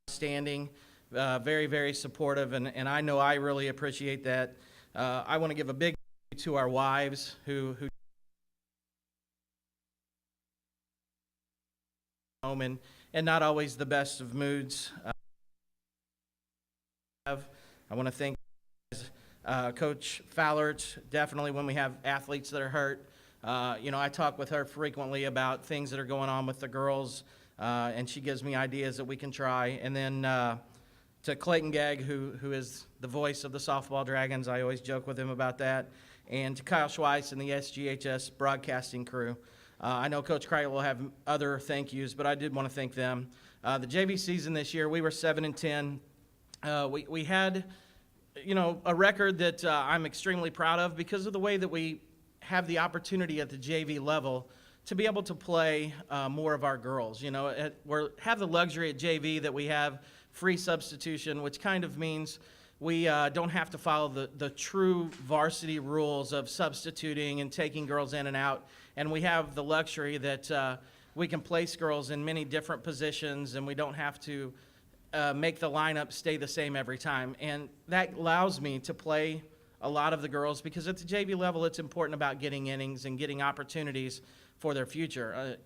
Speaker 5: standing, very, very supportive, and I know I really appreciate that. I want to give a big thank you to our wives who home and not always the best of moods. I want to thank Coach Fallert, definitely when we have athletes that are hurt. I talk with her frequently about things that are going on with the girls, and she gives me ideas that we can try. And then to Clayton Gegg, who is the voice of the Softball Dragons. I always joke with him about that. And to Kyle Schweiss and the SGHS broadcasting crew. I know Coach Crichton will have other thank yous, but I did want to thank them. The JV season this year, we were 7-10. We had, a record that I'm extremely proud of because of the way that we have the opportunity at the JV level to be able to play more of our girls. We have the luxury at JV that we have free substitution, which kind of means we don't have to follow the true varsity rules of substituting and taking girls in and out. And we have the luxury that we can place girls in many different positions, and we don't have to make the lineup stay the same every time. And that allows me to play a lot of the girls because at the JV level, it's important about getting innings and getting opportunities for their future.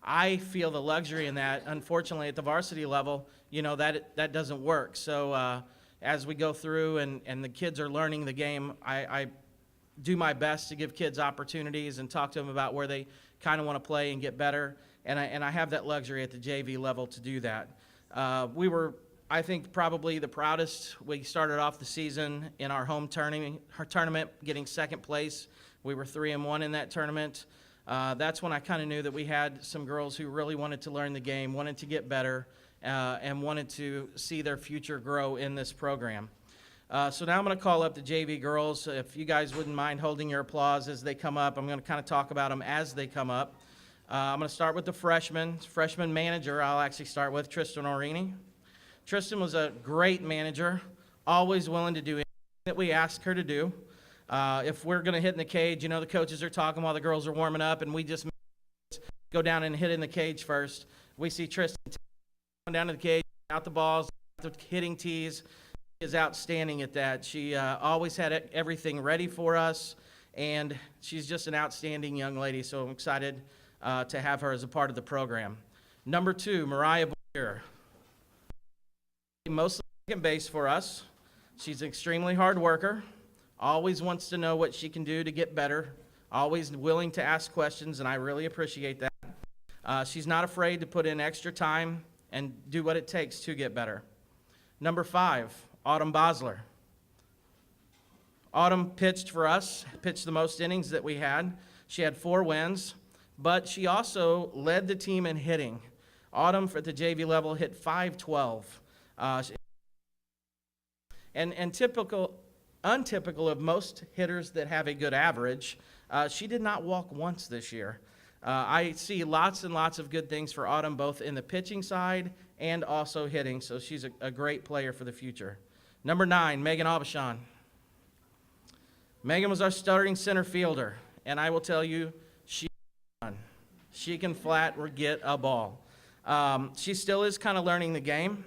Speaker 5: I feel the luxury in that. Unfortunately, at the varsity level, that doesn't work. So as we go through and the kids are learning the game, I do my best to give kids opportunities and talk to them about where they kind of want to play and get better. And I have that luxury at the JV level to do that. We were, I think, probably the proudest. We started off the season in our home tournament getting second place. We were 3-1 in that tournament. That's when I kind of knew that we had some girls who really wanted to learn the game, wanted to get better, and wanted to see their future grow in this program. So now I'm going to call up the JV girls. If you guys wouldn't mind holding your applause as they come up, I'm going to kind of talk about them as they come up. I'm going to start with the freshman manager. I'll actually start with Tristan Orini. Tristan was a great manager, always willing to do anything that we ask her to do. If we're going to hit in the cage, the coaches are talking while the girls are warming up, and we just go down and hit in the cage first. We see Tristan going down to the cage, out the balls, out the hitting tees. She is outstanding at that. She always had everything ready for us, and she's just an outstanding young lady, so I'm excited to have her as a part of the program. Number 2, Mariah Boyer. Mostly second base for us. She's an extremely hard worker, always wants to know what she can do to get better, always willing to ask questions, and I really appreciate that. She's not afraid to put in extra time and do what it takes to get better. Number 5, Autumn Bosler. Autumn pitched for us, pitched the most innings that we had. She had 4 wins, but she also led the team in hitting. Autumn, at the JV level, hit .512. And untypical of most hitters that have a good average, she did not walk once this year. I see lots and lots of good things for Autumn, both in the pitching side and also hitting, so she's a great player for the future. Number 9, Megan Aubuchon. Megan was our starting center fielder, and I will tell you, she can flat or get a ball. She still is kind of learning the game.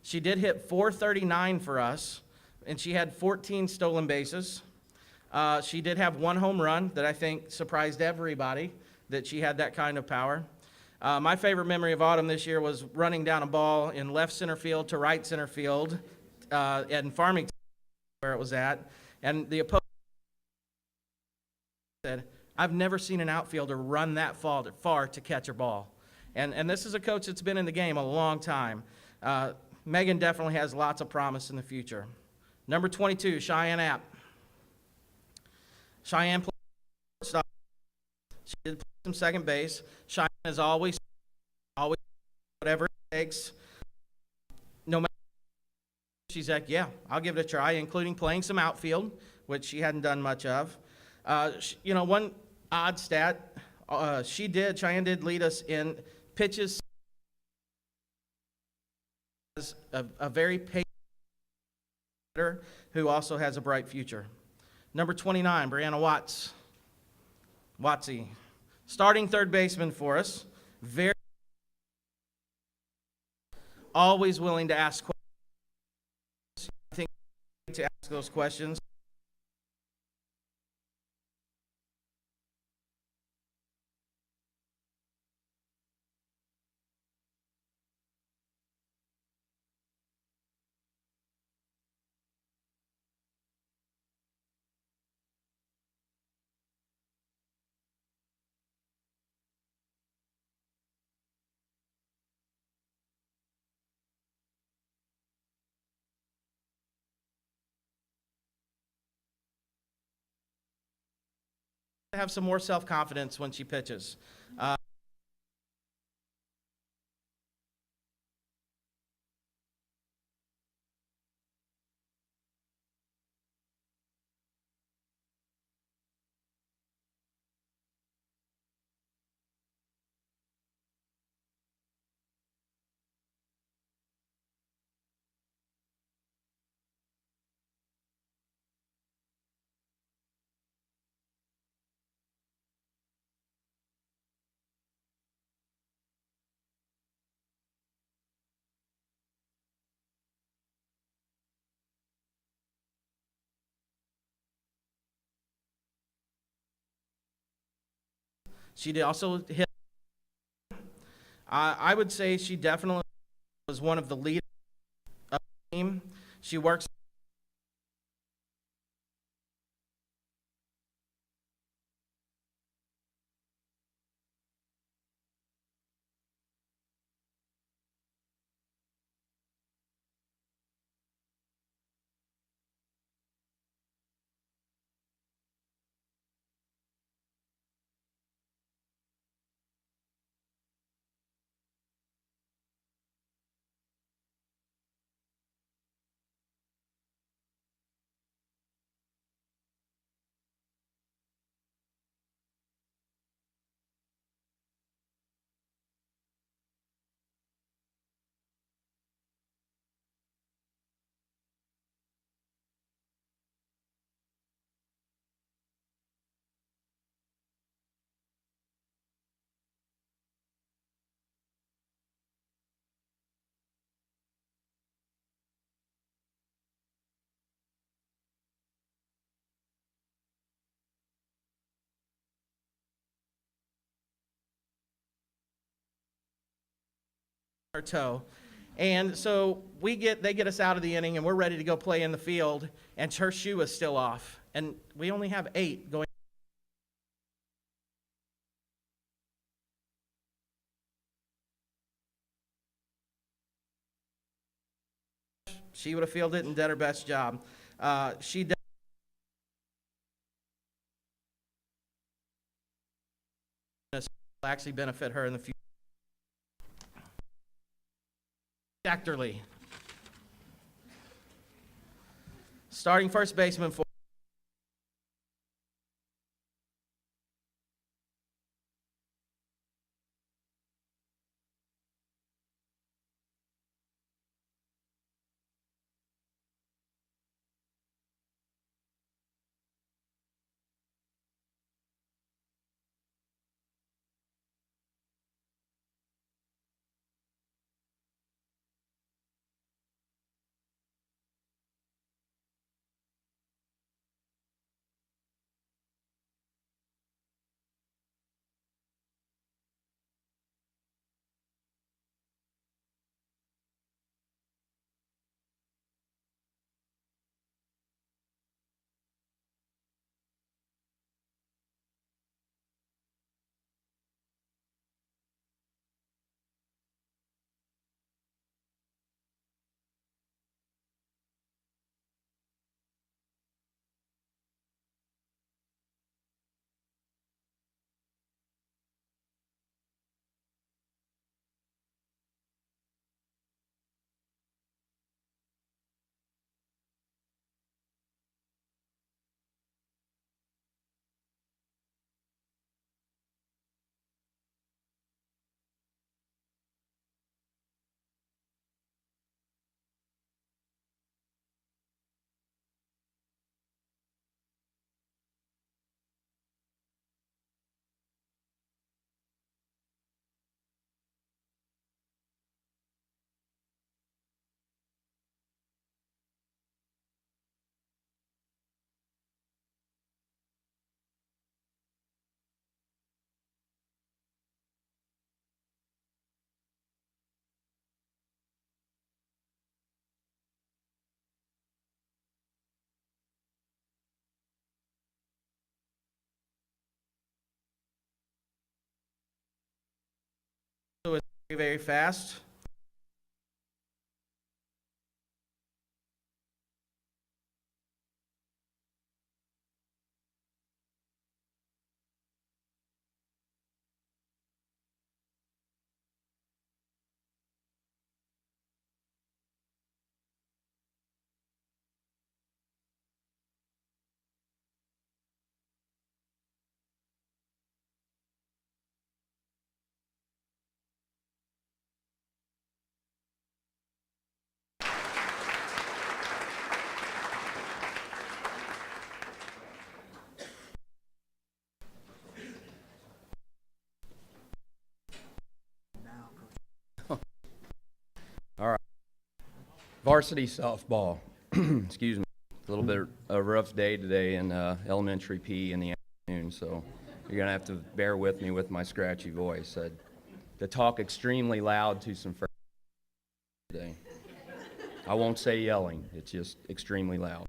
Speaker 5: She did hit .439 for us, and she had 14 stolen bases. She did have 1 home run that I think surprised everybody that she had that kind of power. My favorite memory of Autumn this year was running down a ball in left center field to right center field in Farmington, where it was at, and the opponent said, "I've never seen an outfielder run that far to catch a ball." And this is a coach that's been in the game a long time. Megan definitely has lots of promise in the future. Number 22, Cheyenne App. Cheyenne played shortstop. She did play some second base. Cheyenne is always whatever it takes. No matter, she's like, yeah, I'll give it a try, including playing some outfield, which she hadn't done much of. One odd stat, Cheyenne did lead us in pitches. A very patient hitter who also has a bright future. Number 29, Brianna Watsy. Starting third baseman for us. Very always willing to ask questions. I think to ask those questions. have some more self-confidence when she pitches. She also hit. I would say she definitely was one of the leaders of the team. She works her toe. And so they get us out of the inning and we're ready to go play in the field and her shoe is still off. And we only have 8 going. She would have fielded it and did her best job. She did actually benefit her in the future. Actorly. Starting first baseman for very, very fast.
Speaker 8: Varsity softball. Excuse me. A little bit of a rough day today in elementary P in the afternoon, so you're going to have to bear with me with my scratchy voice. To talk extremely loud to some friends today. I won't say yelling, it's just extremely loud.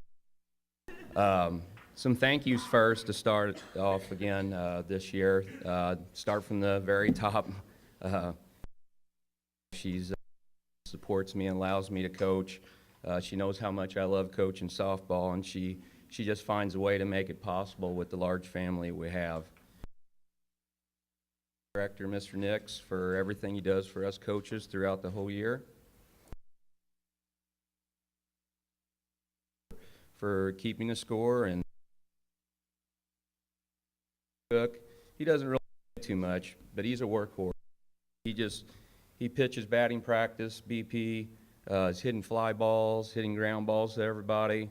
Speaker 8: Some thank yous first to start off again this year. Start from the very top. She's supports me and allows me to coach. She knows how much I love coaching softball, and she just finds a way to make it possible with the large family we have. Director, Mr. Nix, for everything he does for us coaches throughout the whole year. For keeping the score, and Cook, he doesn't really play too much, but he's a workhorse. He pitches batting practice, BP, is hitting fly balls, hitting ground balls to everybody.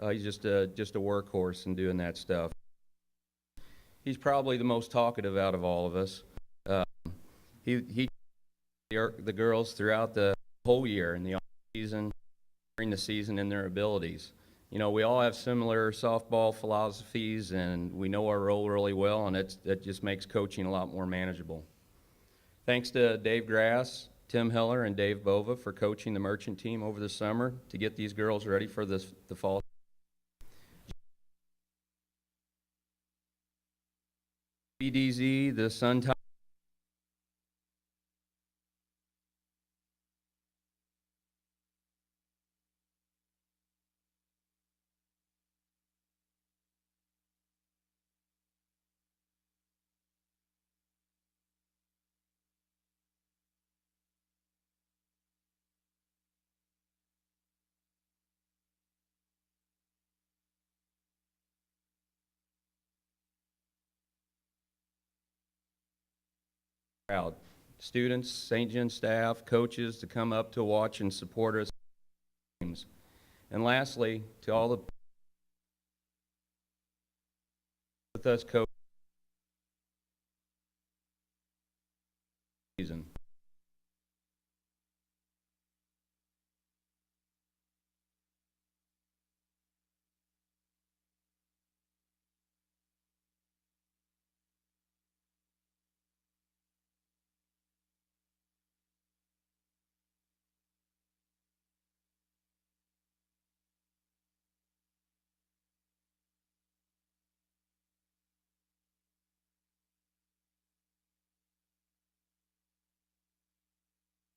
Speaker 8: He's just a workhorse in doing that stuff. He's probably the most talkative out of all of us. He the girls throughout the whole year and the off season, during the season, in their abilities. You know, we all have similar softball philosophies, and we know our role really well, and that just makes coaching a lot more manageable. Thanks to Dave Grass, Tim Heller, and Dave Bova for coaching the merchant team over the summer to get these girls ready for the fall. BDZ, the Sun Tiger. Crowd. Students, St. John staff, coaches to come up to watch and support us. And lastly, to all the with us coach season.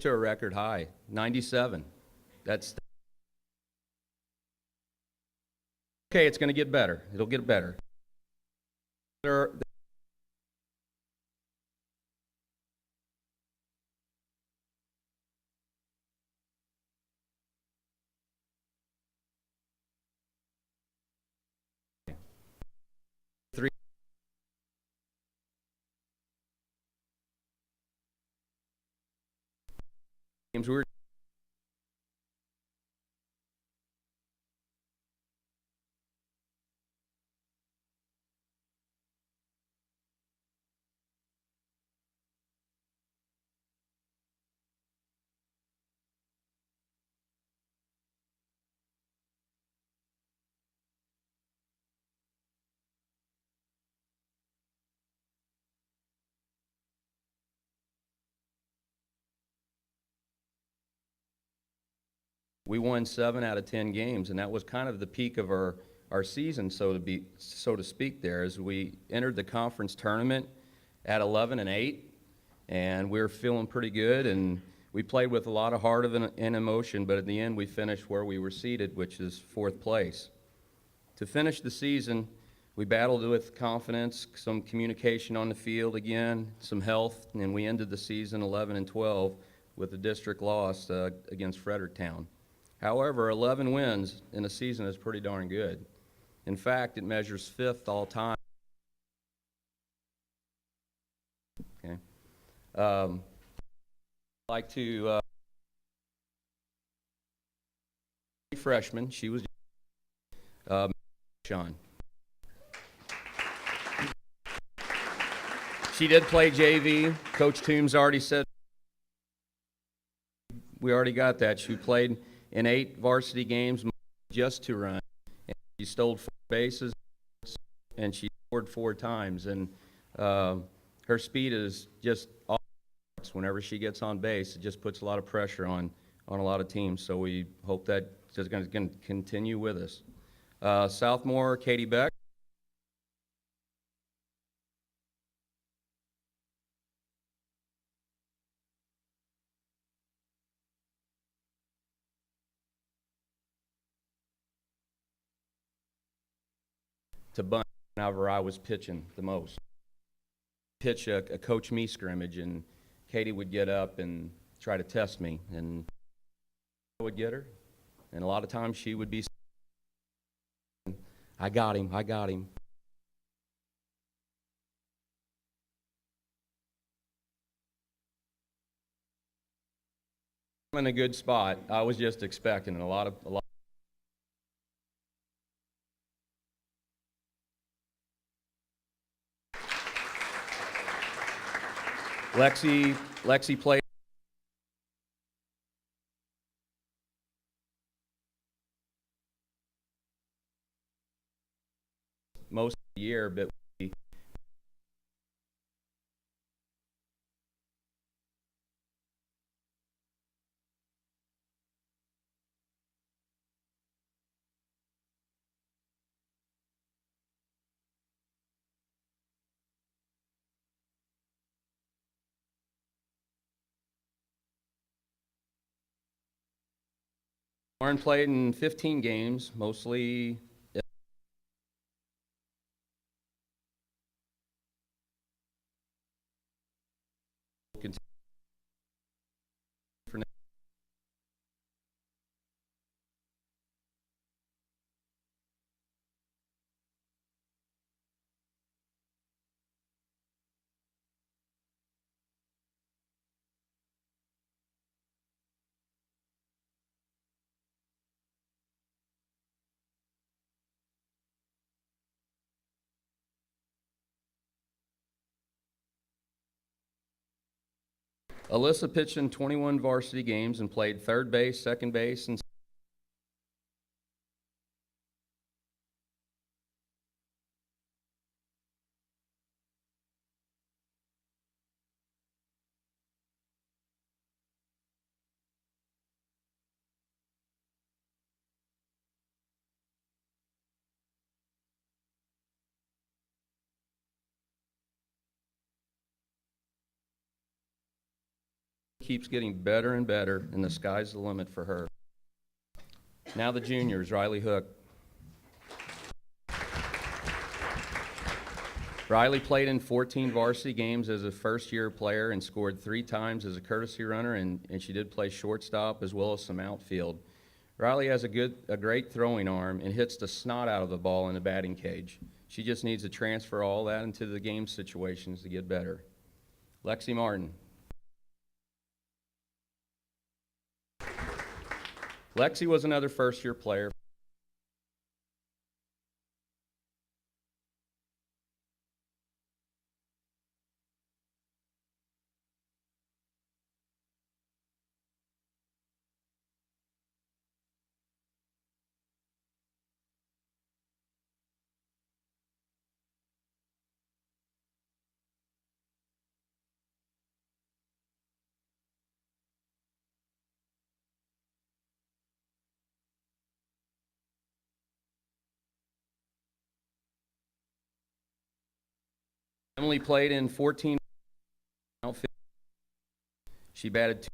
Speaker 8: To a record high, 97. That's okay. It's going to get better. It'll get better. There 3 games we were we won 7 out of 10 games, and that was kind of the peak of our season, so to speak. There, as we entered the conference tournament at 11-8, and we were feeling pretty good, and we played with a lot of heart and emotion. But at the end, we finished where we were seated, which is 4th place. To finish the season, we battled with confidence, some communication on the field again, some health, and we ended the season 11-12 with a district loss against Fredericktown. However, 11 wins in a season is pretty darn good. In fact, it measures 5th all time. Okay. I'd like to freshman. She was Sean. She did play JV. Coach Toombs already said we already got that. She played in 8 varsity games just to run. And she stole 4 bases, and she scored 4 times. And her speed is just off. Whenever she gets on base, it just puts a lot of pressure on a lot of teams. So we hope that is going to continue with us. Southmore, Katie Beck. To bunt whenever I was pitching the most. Pitch a coach me scrimmage, and Katie would get up and try to test me, and I would get her, and a lot of times she would be, I got him, I got him. I'm in a good spot. I was just expecting a lot. Lexi played most of the year, but we Lauren played in 15 games, mostly. Alyssa pitched in 21 varsity games and played third base, second base, and keeps getting better and better, and the sky's the limit for her. Now the juniors, Riley Hook. Riley played in 14 varsity games as a first-year player and scored 3 times as a courtesy runner, and she did play shortstop as well as some outfield. Riley has a great throwing arm and hits the snot out of the ball in the batting cage. She just needs to transfer all that into the game situations to get better. Lexi Martin. Lexi was another first-year player. Emily played in 14 outfield. She batted 2.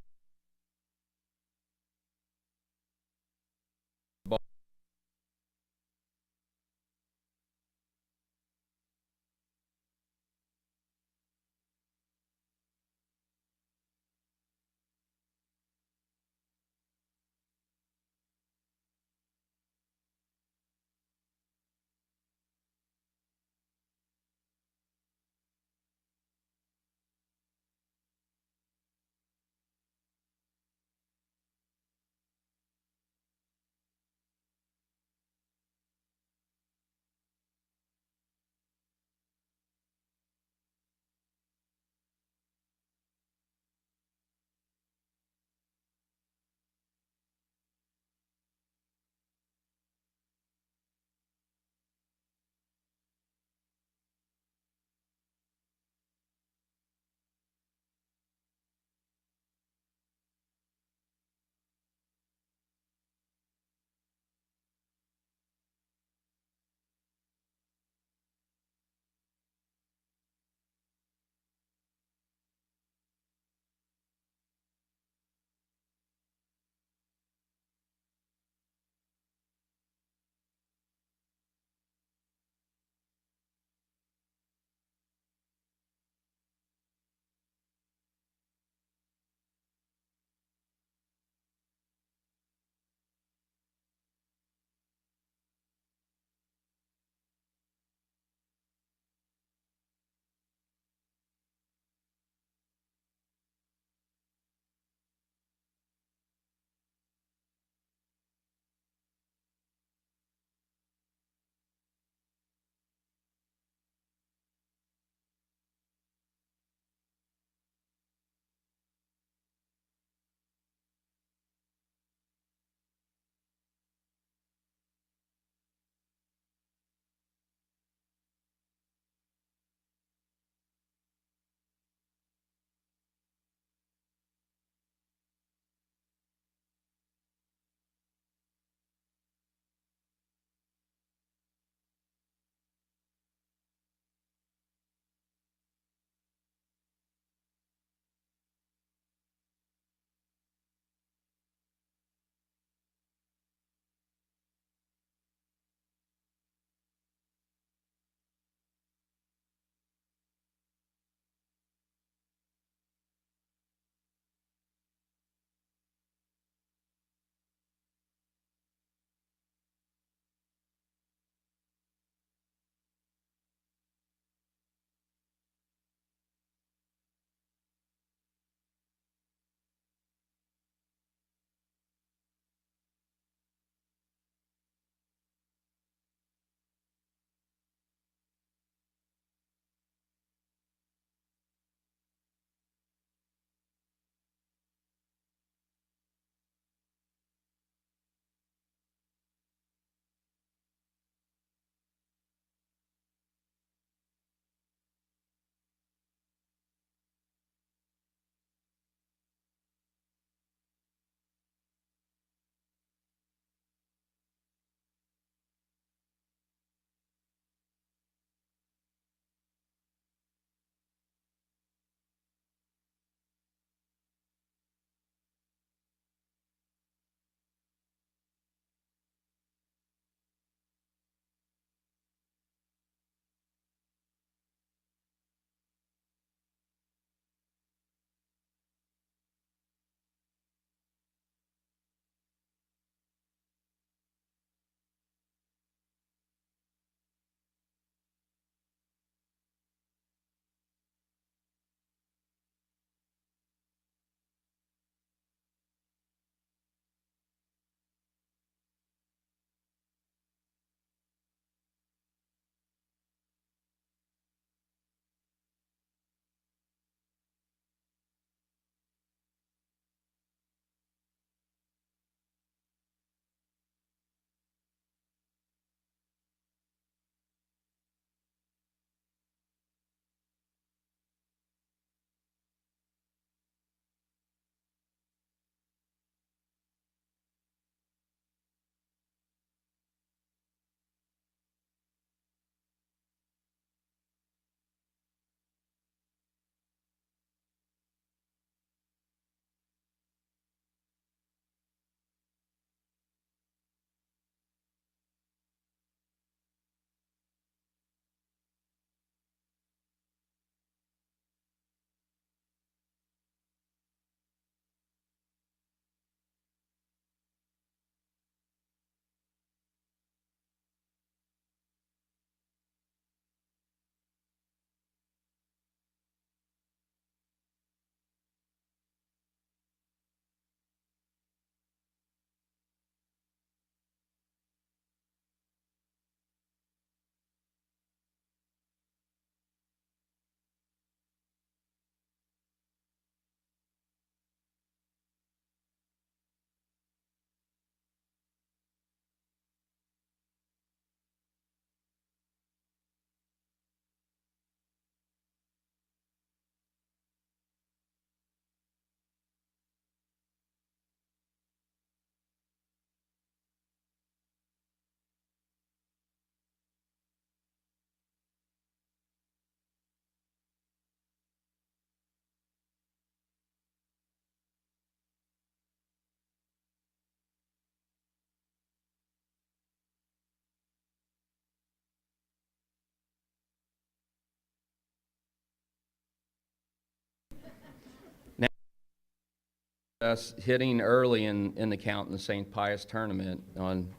Speaker 8: us hitting early in the count in the St. Pius tournament on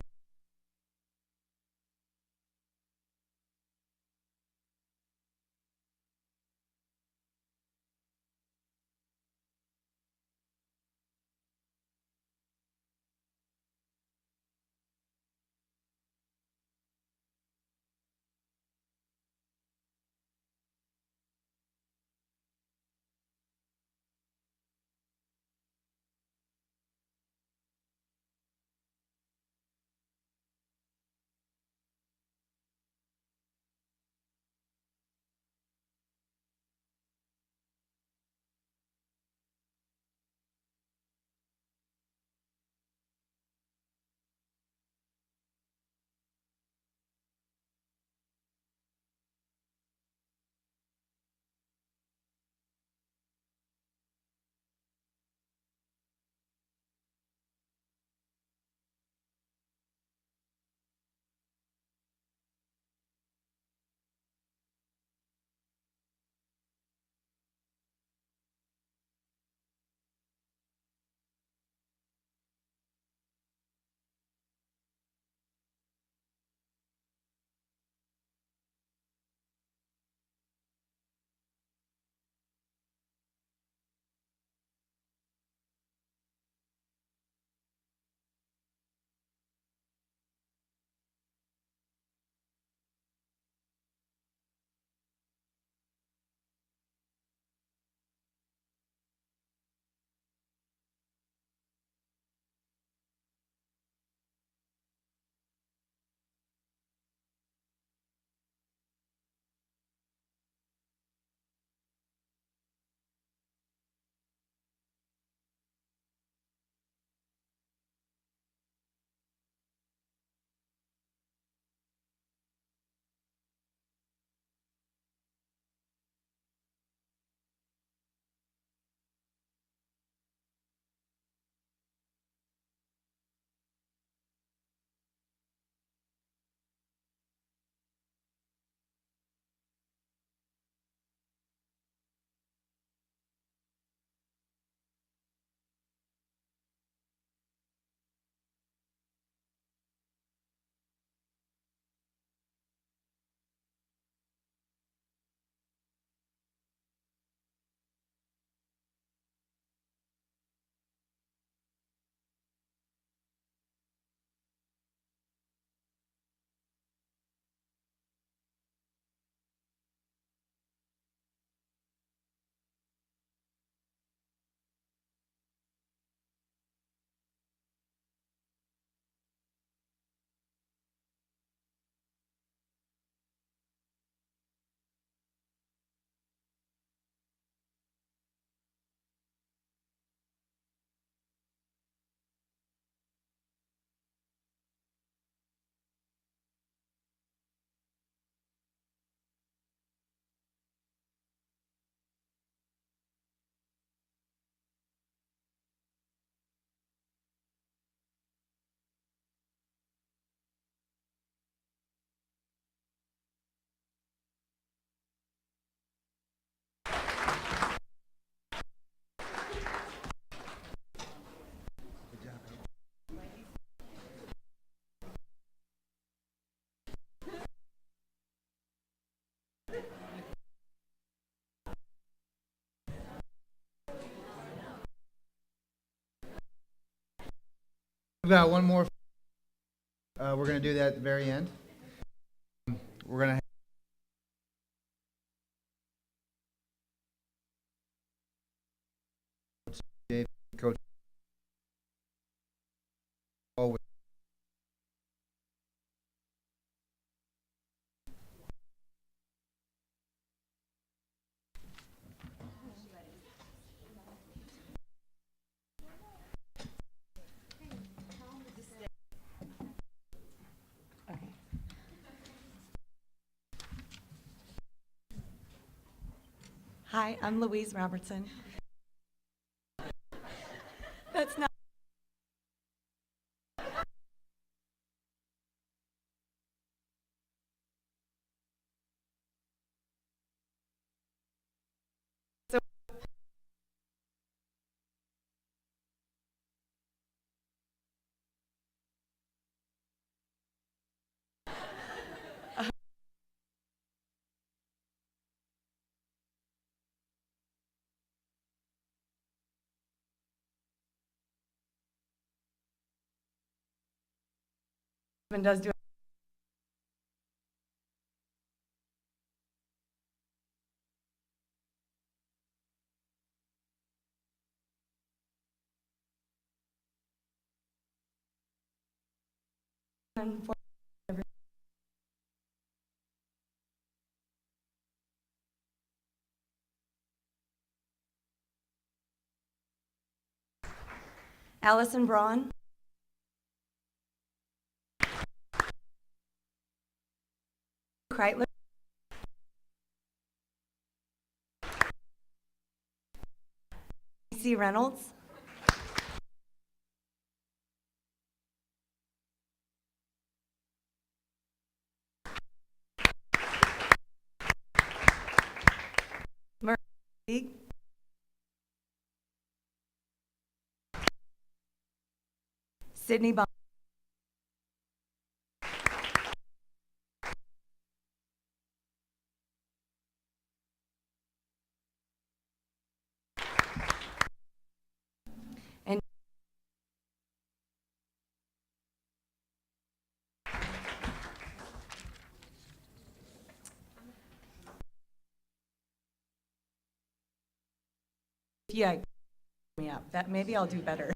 Speaker 1: We've got one more. We're going to do that at the very end. We're going to have Coach. Always.
Speaker 9: Hi, I'm Louise Robertson. That's not. So husband does do for Allison Braun, Kreitler, C. Reynolds, Murray, Sydney Bond, and yeah, me up. That maybe I'll do better.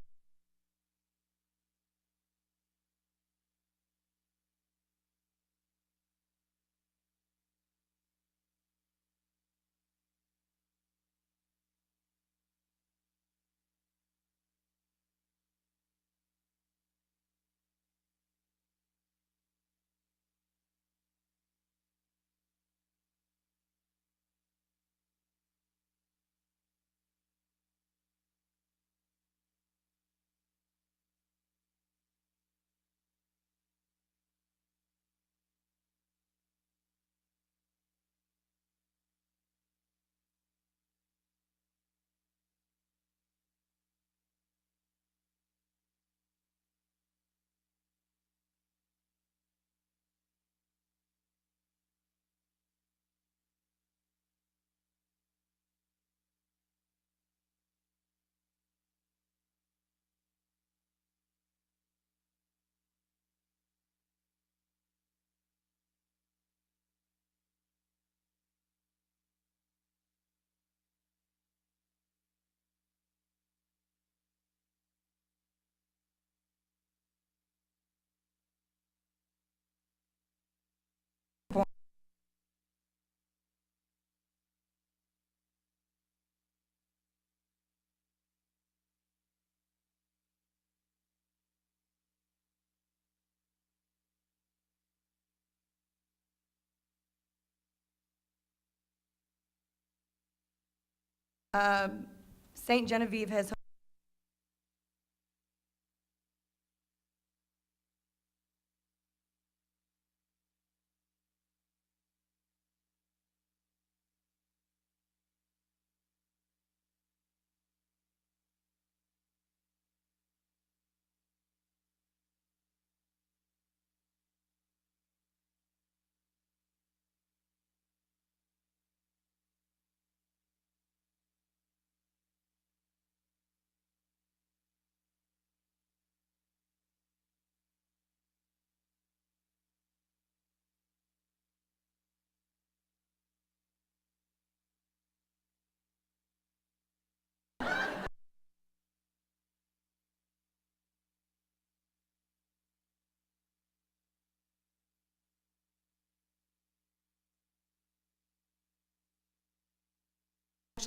Speaker 9: St. Genevieve has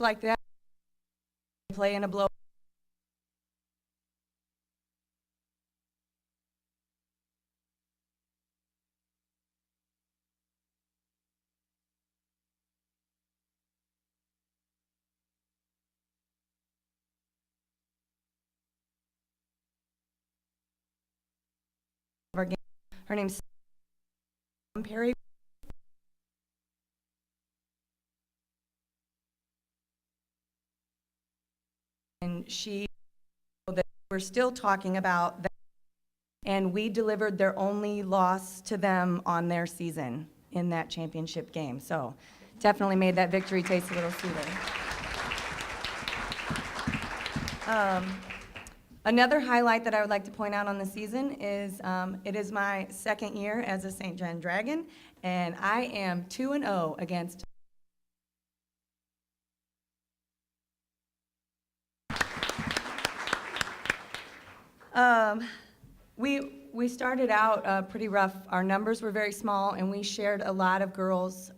Speaker 9: like that play in a blow. Her name's Perry. And we're still talking about that, and we delivered their only loss to them on their season in that championship game. So definitely made that victory taste a little sweeter. Another highlight that I would like to point out on the season is it is my second year as a St. John Dragon, and I am 2-0 against. We started out pretty rough. Our numbers were very small, and we shared a lot of girls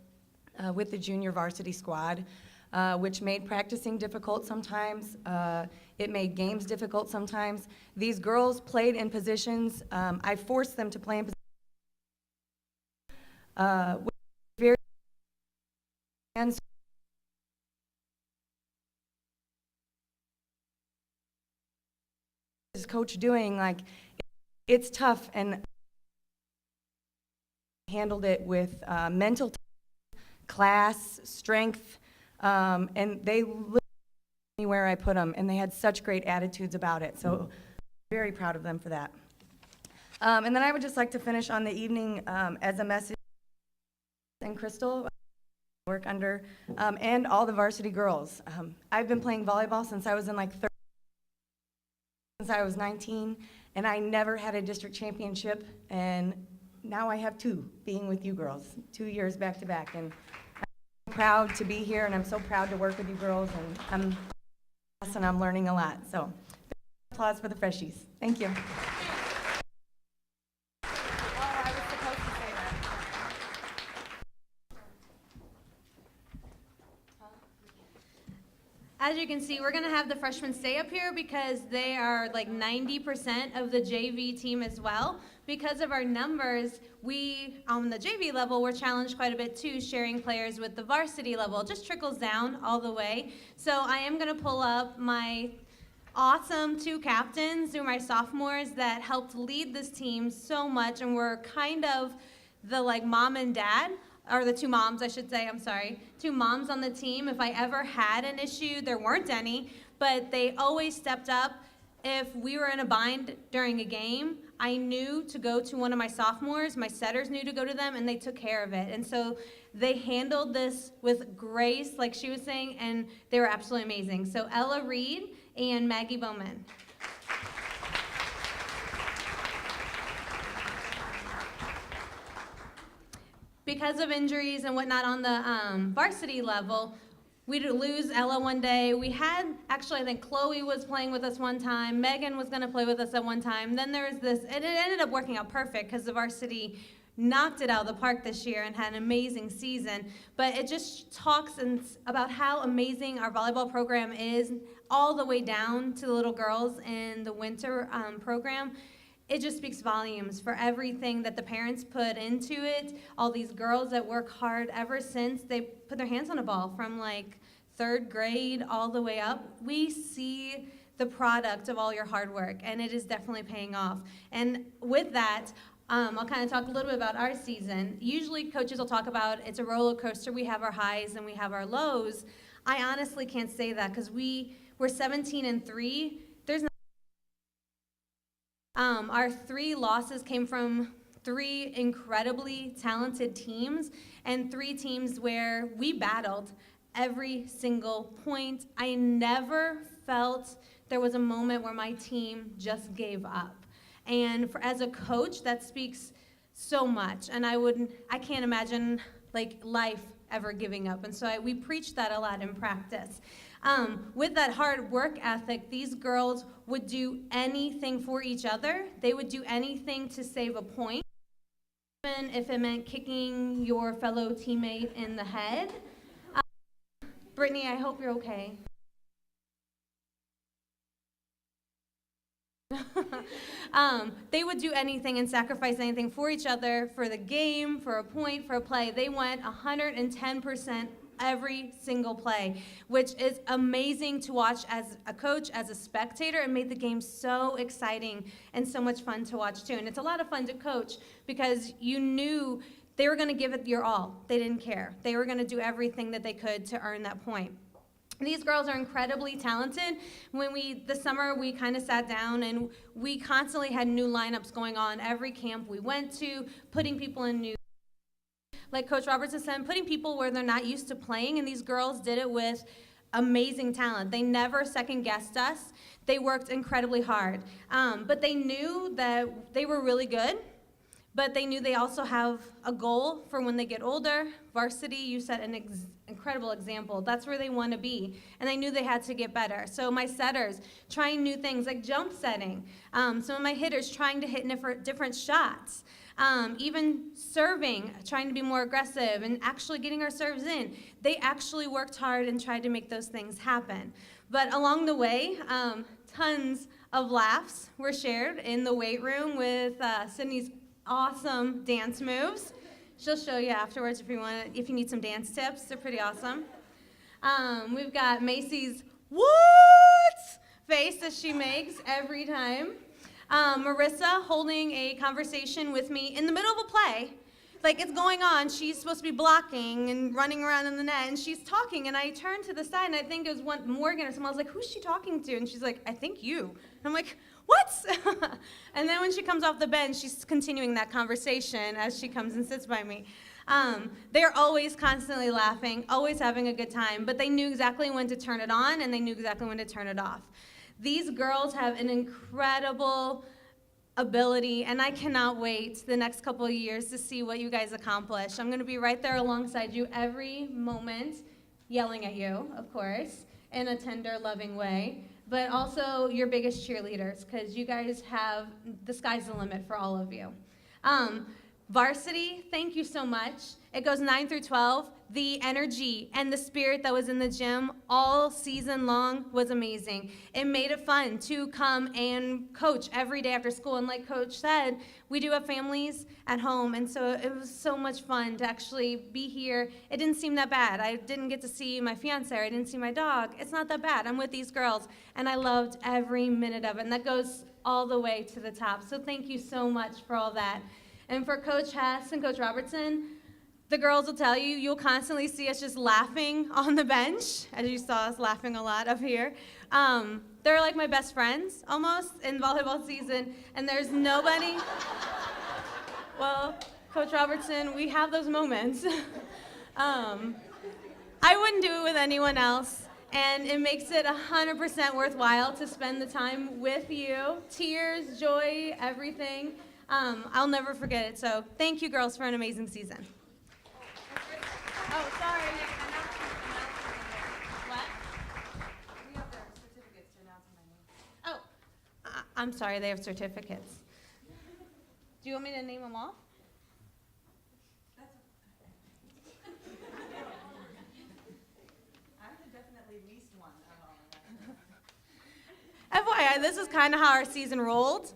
Speaker 9: with the junior varsity squad, which made practicing difficult sometimes. It made games difficult sometimes. These girls played in positions. I forced them to play in positions very and is coach doing? Like, it's tough, and handled it with mental class, strength, and they lived anywhere I put them, and they had such great attitudes about it. So, very proud of them for that. And then I would just like to finish on the evening as a message. And Crystal, work under, and all the varsity girls. I've been playing volleyball since I was in like since I was 19, and I never had a district championship, and now I have two, being with you girls, 2 years back to back, and I'm proud to be here, and I'm so proud to work with you girls, and I'm learning a lot. So, applause for the freshies. Thank you.
Speaker 10: As you can see, we're going to have the freshmen stay up here because they are like 90% of the JV team as well. Because of our numbers, we, on the JV level, we're challenged quite a bit too, sharing players with the varsity level. It just trickles down all the way. So I am going to pull up my awesome two captains, who are my sophomores, that helped lead this team so much, and were kind of the like mom and dad. Or the two moms, I should say, I'm sorry. Two moms on the team. If I ever had an issue, there weren't any, but they always stepped up. If we were in a bind during a game, I knew to go to one of my sophomores. My setters knew to go to them, and they took care of it. And so they handled this with grace, like she was saying, and they were absolutely amazing. So Ella Reed and Maggie Bowman. Because of injuries and whatnot on the varsity level, we'd lose Ella one day. We had, actually, I think Chloe was playing with us one time. Megan was going to play with us at one time. Then there was this, and it ended up working out perfect because the varsity knocked it out of the park this year and had an amazing season. But it just talks about how amazing our volleyball program is, all the way down to the little girls in the winter program. It just speaks volumes for everything that the parents put into it. All these girls that work hard ever since they put their hands on a ball, from like 3rd grade all the way up. We see the product of all your hard work, and it is definitely paying off. And with that, I'll kind of talk a little bit about our season. Usually coaches will talk about it's a roller coaster. We have our highs and we have our lows. I honestly can't say that because we're 17-3. There's our 3 losses came from 3 incredibly talented teams, and 3 teams where we battled every single point. I never felt there was a moment where my team just gave up. And as a coach, that speaks so much. And I can't imagine like life ever giving up. And so we preach that a lot in practice. With that hard work ethic, these girls would do anything for each other. They would do anything to save a point, even if it meant kicking your fellow teammate in the head. Brittany, I hope you're okay. They would do anything and sacrifice anything for each other, for the game, for a point, for a play. They went 110% every single play, which is amazing to watch as a coach, as a spectator. It made the game so exciting and so much fun to watch too. And it's a lot of fun to coach because you knew they were going to give it your all. They didn't care. They were going to do everything that they could to earn that point. These girls are incredibly talented. This summer, we kind of sat down and we constantly had new lineups going on every camp we went to, putting people in new, like Coach Roberts has said, putting people where they're not used to playing, and these girls did it with amazing talent. They never second guessed us. They worked incredibly hard. But they knew that they were really good, but they knew they also have a goal for when they get older. Varsity, you set an incredible example. That's where they want to be. And they knew they had to get better. So my setters, trying new things like jump setting. Some of my hitters trying to hit different shots. Even serving, trying to be more aggressive and actually getting our serves in. They actually worked hard and tried to make those things happen. But along the way, tons of laughs were shared in the weight room with Sydney's awesome dance moves. She'll show you afterwards if you need some dance tips. They're pretty awesome. We've got Macy's what face that she makes every time. Marissa holding a conversation with me in the middle of a play. Like it's going on, she's supposed to be blocking and running around in the net, and she's talking, and I turned to the side, and I think it was Morgan or someone. I was like, who's she talking to? And she's like, I think you. And I'm like, what? And then when she comes off the bench, she's continuing that conversation as she comes and sits by me. They're always constantly laughing, always having a good time, but they knew exactly when to turn it on, and they knew exactly when to turn it off. These girls have an incredible ability, and I cannot wait the next couple of years to see what you guys accomplish. I'm going to be right there alongside you every moment, yelling at you, of course, in a tender, loving way, but also your biggest cheerleaders, because you guys have, the sky's the limit for all of you. Varsity, thank you so much. It goes 9 through 12. The energy and the spirit that was in the gym all season long was amazing. It made it fun to come and coach every day after school. And like Coach said, we do have families at home, and so it was so much fun to actually be here. It didn't seem that bad. I didn't get to see my fiance, I didn't see my dog. It's not that bad. I'm with these girls, and I loved every minute of it. And that goes all the way to the top. So thank you so much for all that. And for Coach Hess and Coach Robertson, the girls will tell you, you'll constantly see us just laughing on the bench, as you saw us laughing a lot up here. They're like my best friends, almost, in volleyball season, and there's nobody. Well, Coach Robertson, we have those moments. I wouldn't do it with anyone else, and it makes it 100% worthwhile to spend the time with you. Tears, joy, everything. I'll never forget it, so thank you, girls, for an amazing season. Oh, sorry. What? We have their certificates to announce my name. Oh, I'm sorry, they have certificates. Do you want me to name them all? I'm definitely at least one of all. FYI, this is kind of how our season rolled.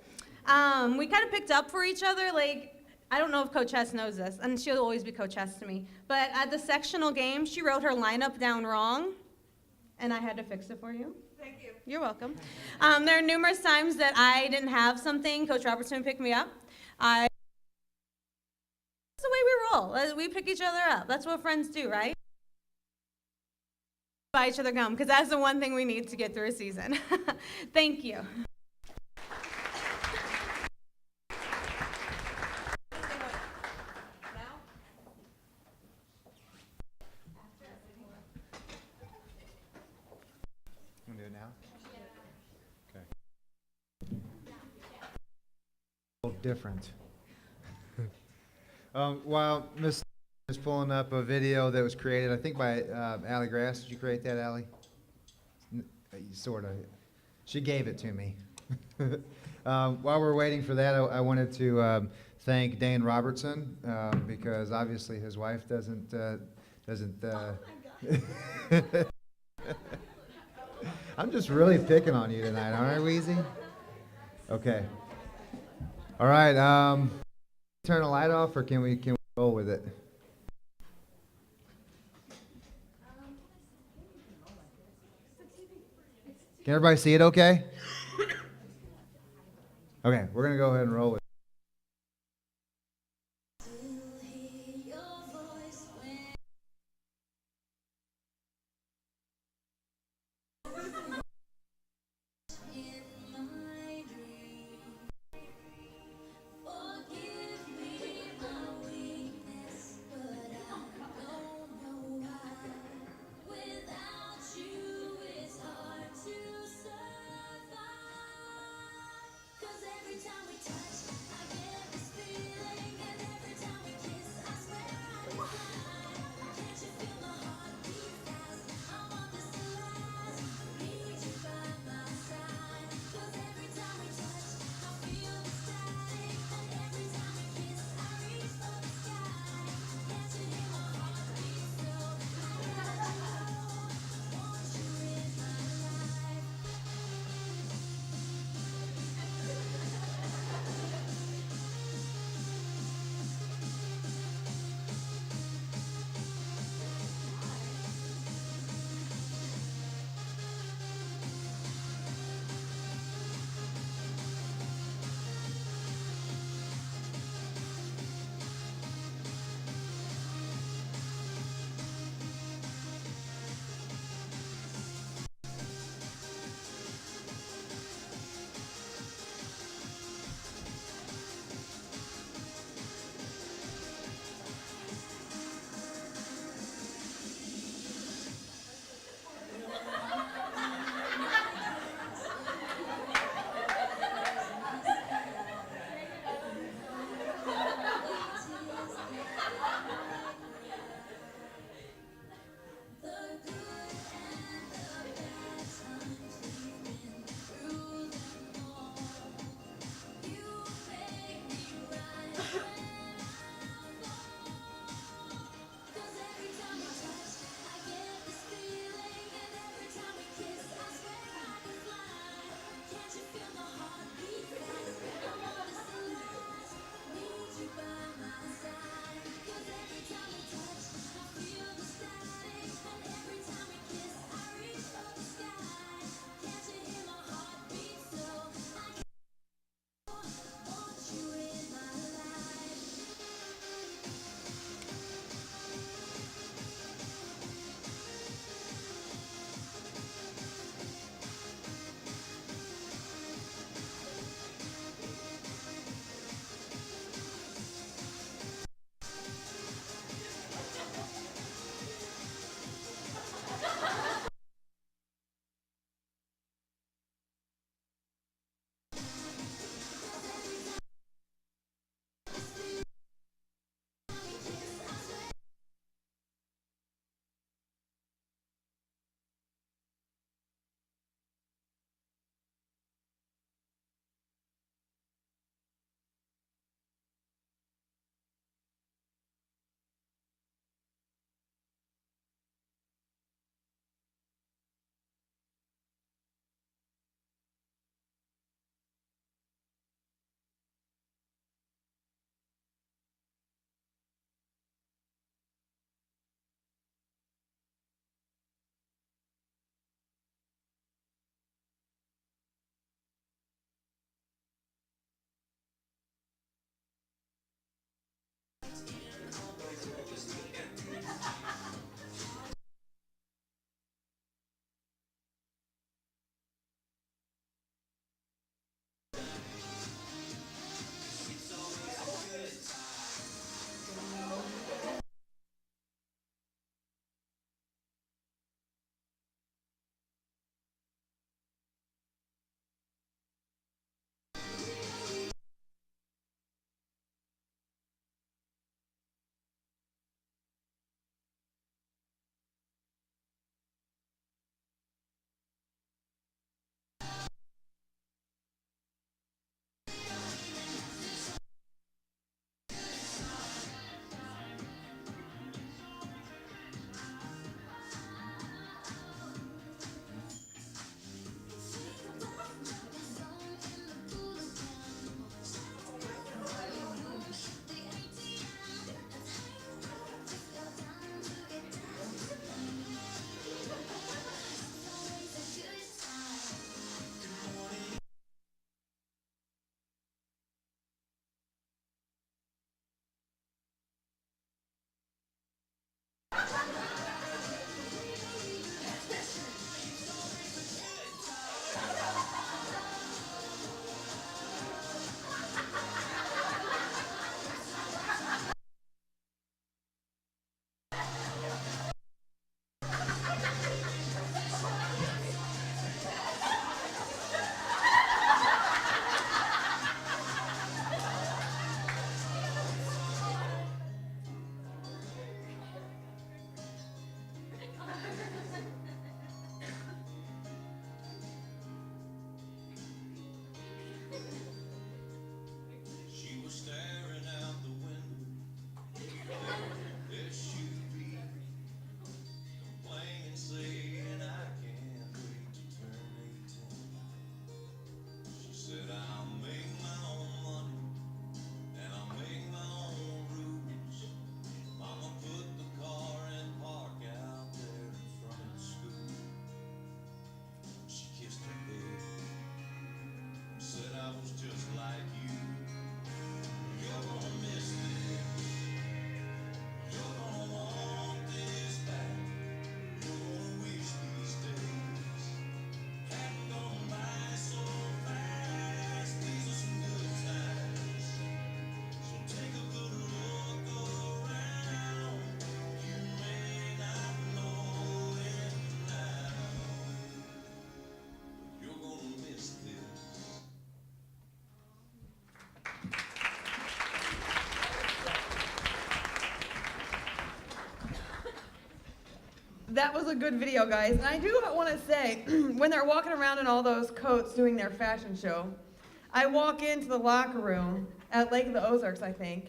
Speaker 10: We kind of picked up for each other, like, I don't know if Coach Hess knows this, and she'll always be Coach Hess to me, but at the sectional game, she wrote her lineup down wrong, and I had to fix it for you.
Speaker 2: Thank you.
Speaker 10: You're welcome. There are numerous times that I didn't have something. Coach Robertson picked me up. That's the way we roll. We pick each other up. That's what friends do, right? Buy each other gum, because that's the one thing we need to get through a season. Thank you.
Speaker 1: You want to do it now? Okay. A little different. While Miss is pulling up a video that was created, I think by Allie Grass. Did you create that, Allie? Sort of. She gave it to me. While we're waiting for that, I wanted to thank Dane Robertson because obviously his wife doesn't. I'm just really picking on you tonight, aren't I, Wheezy? Okay. All right. Turn the light off, or can we roll with it? Can everybody see it? Okay. Okay, we're gonna go ahead and roll with it.
Speaker 11: Without you That was a good video, guys. And I do want to say, when they're walking around in all those coats doing their fashion show, I walk into the locker room at Lake of the Ozarks, I think,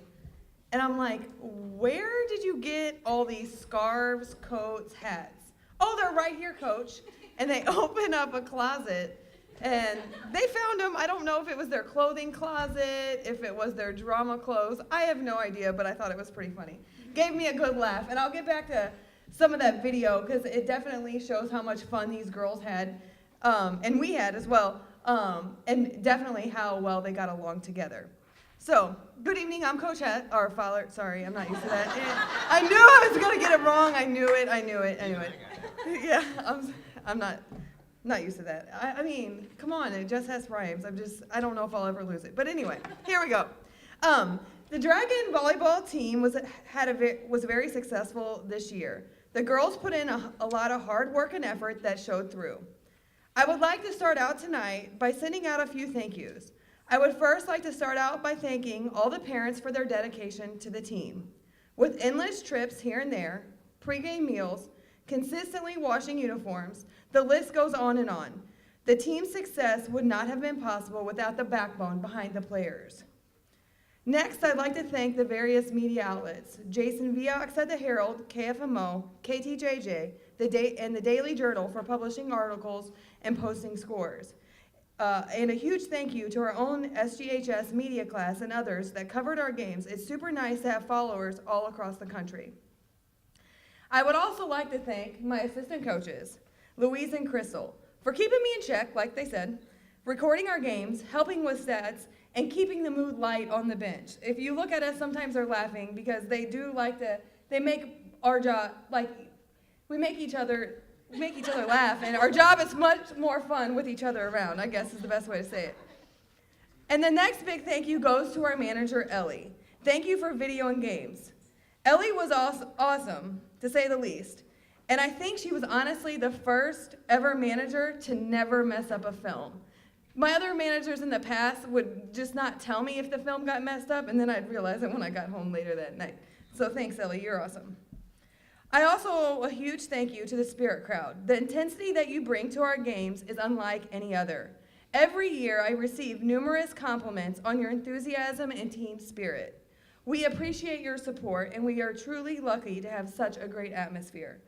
Speaker 11: and I'm like, where did you get all these scarves, coats, hats? Oh, they're right here, coach. And they open up a closet, and they found them. I don't know if it was their clothing closet, if it was their drama clothes. I have no idea, but I thought it was pretty funny. Gave me a good laugh. And I'll get back to some of that video because it definitely shows how much fun these girls had, and we had as well, and definitely how well they got along together. So, good evening, I'm Coach Fowler. Sorry, I'm not used to that. I knew I was going to get it wrong. I knew it. Anyway, yeah, I'm not used to that. I mean, come on, it just has rhymes. I don't know if I'll ever lose it. But anyway, here we go. The Dragon volleyball team was very successful this year. The girls put in a lot of hard work and effort that showed through. I would like to start out tonight by sending out a few thank yous. I would first like to start out by thanking all the parents for their dedication to the team. With endless trips here and there, pregame meals, consistently washing uniforms, the list goes on and on. The team's success would not have been possible without the backbone behind the players. Next, I'd like to thank the various media outlets, Jason Viox at the Herald, KFMO, KTJJ, and the Daily Journal for publishing articles and posting scores. And a huge thank you to our own SGHS media class and others that covered our games. It's super nice to have followers all across the country. I would also like to thank my assistant coaches, Louise and Crystal, for keeping me in check, like they said, recording our games, helping with stats, and keeping the mood light on the bench. If you look at us, sometimes they're laughing because they make our job, we make each other laugh, and our job is much more fun with each other around, I guess is the best way to say it. And the next big thank you goes to our manager, Ellie. Thank you for video and games. Ellie was awesome, to say the least, and I think she was honestly the first ever manager to never mess up a film. My other managers in the past would just not tell me if the film got messed up, and then I'd realize it when I got home later that night. So thanks, Ellie, you're awesome. I also owe a huge thank you to the Spirit crowd. The intensity that you bring to our games is unlike any other. Every year I receive numerous compliments on your enthusiasm and team spirit. We appreciate your support, and we are truly lucky to have such a great atmosphere.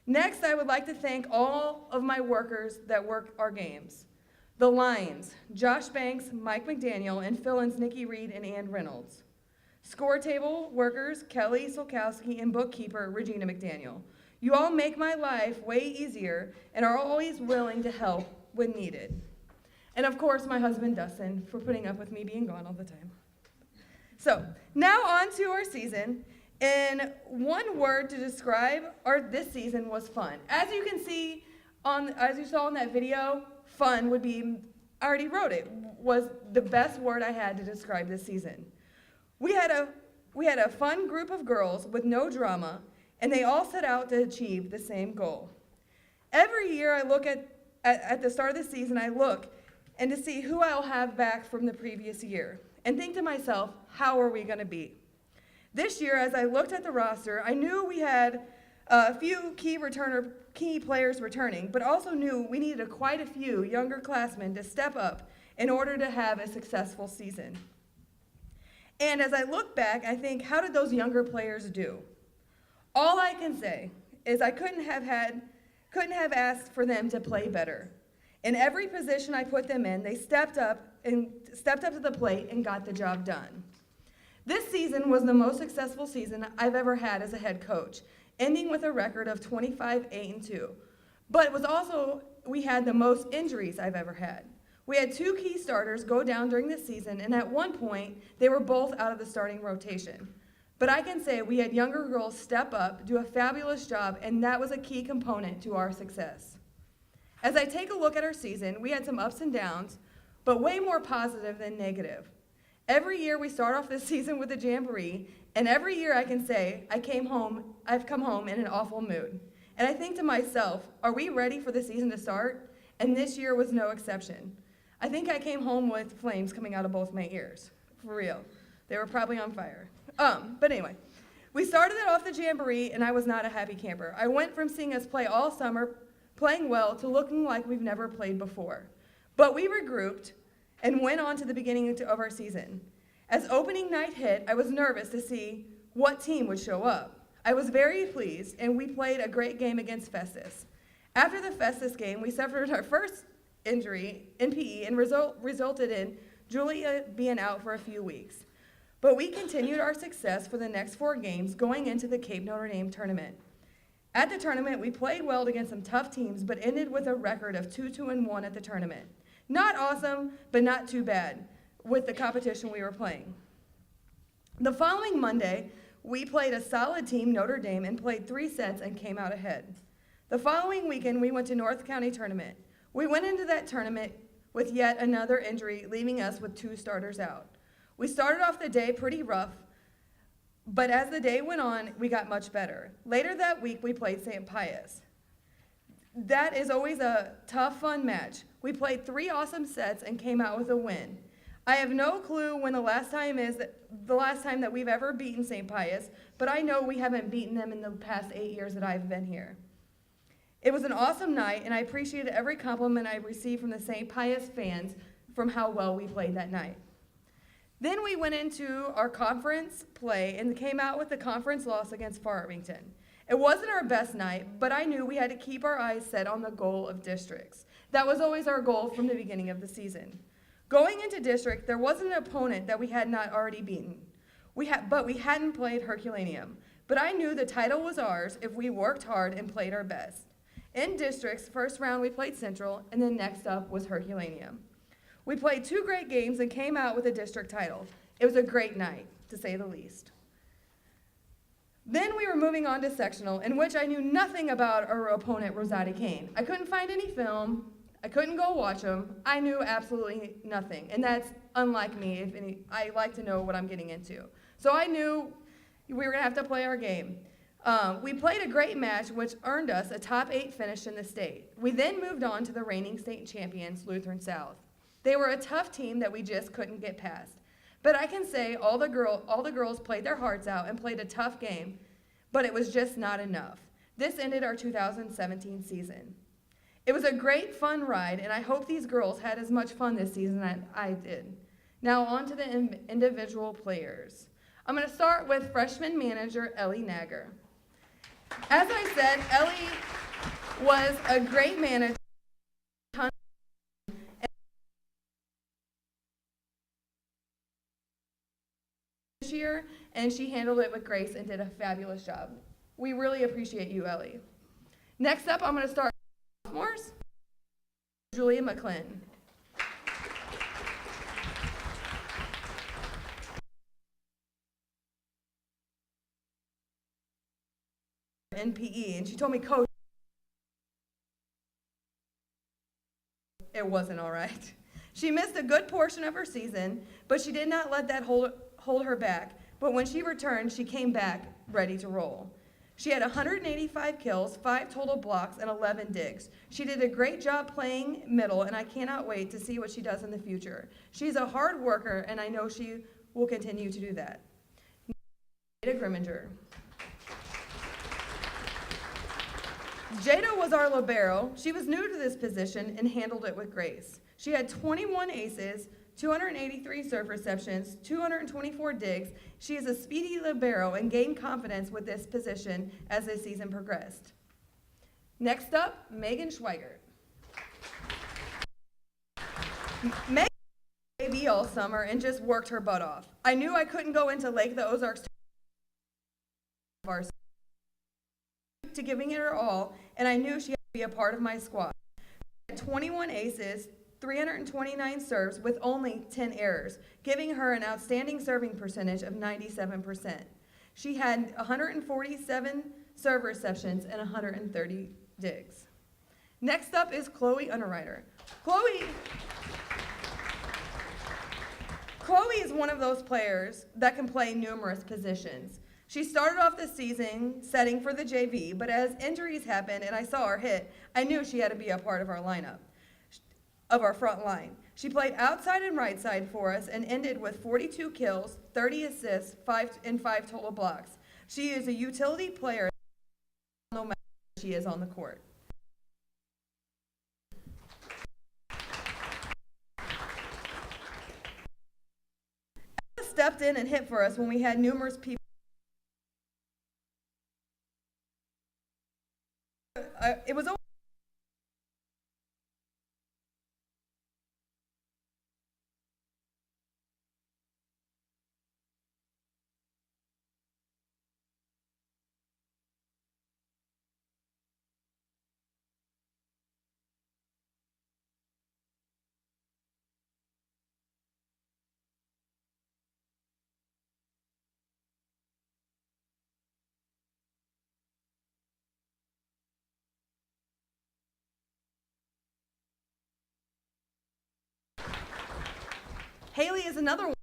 Speaker 11: Next, I would like to thank all of my workers that work our games. The Lions, Josh Banks, Mike McDaniel, and fill-ins Nikki Reed and Ann Reynolds. Score table workers, Kelly Solkowski, and bookkeeper, Regina McDaniel. You all make my life way easier and are always willing to help when needed. And of course, my husband, Dustin, for putting up with me being gone all the time. So, now on to our season. And one word to describe this season was fun. As you can see, as you saw in that video, fun would be, I already wrote it, was the best word I had to describe this season. We had a fun group of girls with no drama, and they all set out to achieve the same goal. Every year I look at the start of the season, I look and to see who I'll have back from the previous year, and think to myself, how are we gonna be? This year, as I looked at the roster, I knew we had a few key players returning, but also knew we needed quite a few younger classmen to step up in order to have a successful season. And as I look back, I think, how did those younger players do? All I can say is I couldn't have asked for them to play better. In every position I put them in, they stepped up to the plate and got the job done. This season was the most successful season I've ever had as a head coach, ending with a record of 25-8-2. But it was also, we had the most injuries I've ever had. We had 2 key starters go down during the season, and at one point, they were both out of the starting rotation. But I can say we had younger girls step up, do a fabulous job, and that was a key component to our success. As I take a look at our season, we had some ups and downs, but way more positive than negative. Every year we start off this season with a jamboree, and every year I can say I've come home in an awful mood. And I think to myself, are we ready for the season to start? And this year was no exception. I think I came home with flames coming out of both my ears, for real. They were probably on fire. But anyway, We started it off the Jamboree, and I was not a happy camper. I went from seeing us play all summer, playing well, to looking like we've never played before. But we regrouped and went on to the beginning of our season. As opening night hit, I was nervous to see what team would show up. I was very pleased, and we played a great game against Festus. After the Festus game, we suffered our first injury in PE and resulted in Julia being out for a few weeks. But we continued our success for the next 4 games going into the Cape Notre Dame tournament. At the tournament, we played well against some tough teams, but ended with a record of 2-1 at the tournament. Not awesome, but not too bad with the competition we were playing. The following Monday, we played a solid team, Notre Dame, and played 3 sets and came out ahead. The following weekend, we went to North County tournament. We went into that tournament with yet another injury, leaving us with 2 starters out. We started off the day pretty rough, but as the day went on, we got much better. Later that week, we played St. Pius. That is always a tough, fun match. We played 3 awesome sets and came out with a win. I have no clue when the last time that we've ever beaten St. Pius, but I know we haven't beaten them in the past 8 years that I've been here. It was an awesome night, and I appreciated every compliment I received from the St. Pius fans from how well we played that night. Then we went into our conference play and came out with the conference loss against Farmington. It wasn't our best night, but I knew we had to keep our eyes set on the goal of districts. That was always our goal from the beginning of the season. Going into district, there wasn't an opponent that we had not already beaten. But we hadn't played Herculaneum. But I knew the title was ours if we worked hard and played our best. In districts, first round we played Central, and then next up was Herculaneum. We played 2 great games and came out with a district title. It was a great night, to say the least. Then we were moving on to sectional, in which I knew nothing about our opponent, Rosati Kane. I couldn't find any film. I couldn't go watch them. I knew absolutely nothing, and that's unlike me. I like to know what I'm getting into. So I knew we were going to have to play our game. We played a great match, which earned us a top 8 finish in the state. We then moved on to the reigning state champions, Lutheran South. They were a tough team that we just couldn't get past. But I can say all the girls played their hearts out and played a tough game, but it was just not enough. This ended our 2017 season. It was a great, fun ride, and I hope these girls had as much fun this season as I did. Now on to the individual players. I'm going to start with freshman manager Ellie Nagger. As I said, Ellie was a great manager. This year, and she handled it with grace and did a fabulous job. We really appreciate you, Ellie. Next up, I'm going to start with sophomores. Julia McClin. In PE, and she told me, Coach, it wasn't all right. She missed a good portion of her season, but she did not let that hold her back. But when she returned, she came back ready to roll. She had 185 kills, 5 total blocks, and 11 digs. She did a great job playing middle, and I cannot wait to see what she does in the future. She's a hard worker, and I know she will continue to do that. Jada Grimminger. Jada was our libero. She was new to this position and handled it with grace. She had 21 aces, 283 serve receptions, 224 digs. She is a speedy libero and gained confidence with this position as the season progressed. Next up, Megan Schweigert. Megan was JV all summer and just worked her butt off. I knew I couldn't go into Lake of the Ozarks to giving it her all, and I knew she had to be a part of my squad. She had 21 aces, 329 serves with only 10 errors, giving her an outstanding serving percentage of 97%. She had 147 serve receptions and 130 digs. Next up is Chloe Unterreiter. Chloe is one of those players that can play numerous positions. She started off the season setting for the JV, but as injuries happened and I saw her hit, I knew she had to be a part of our lineup, of our front line. She played outside and right side for us and ended with 42 kills, 30 assists, 5 total blocks. She is a utility player no matter where she is on the court. Stepped in and hit for us when we had numerous people. It was over. Haley is another one.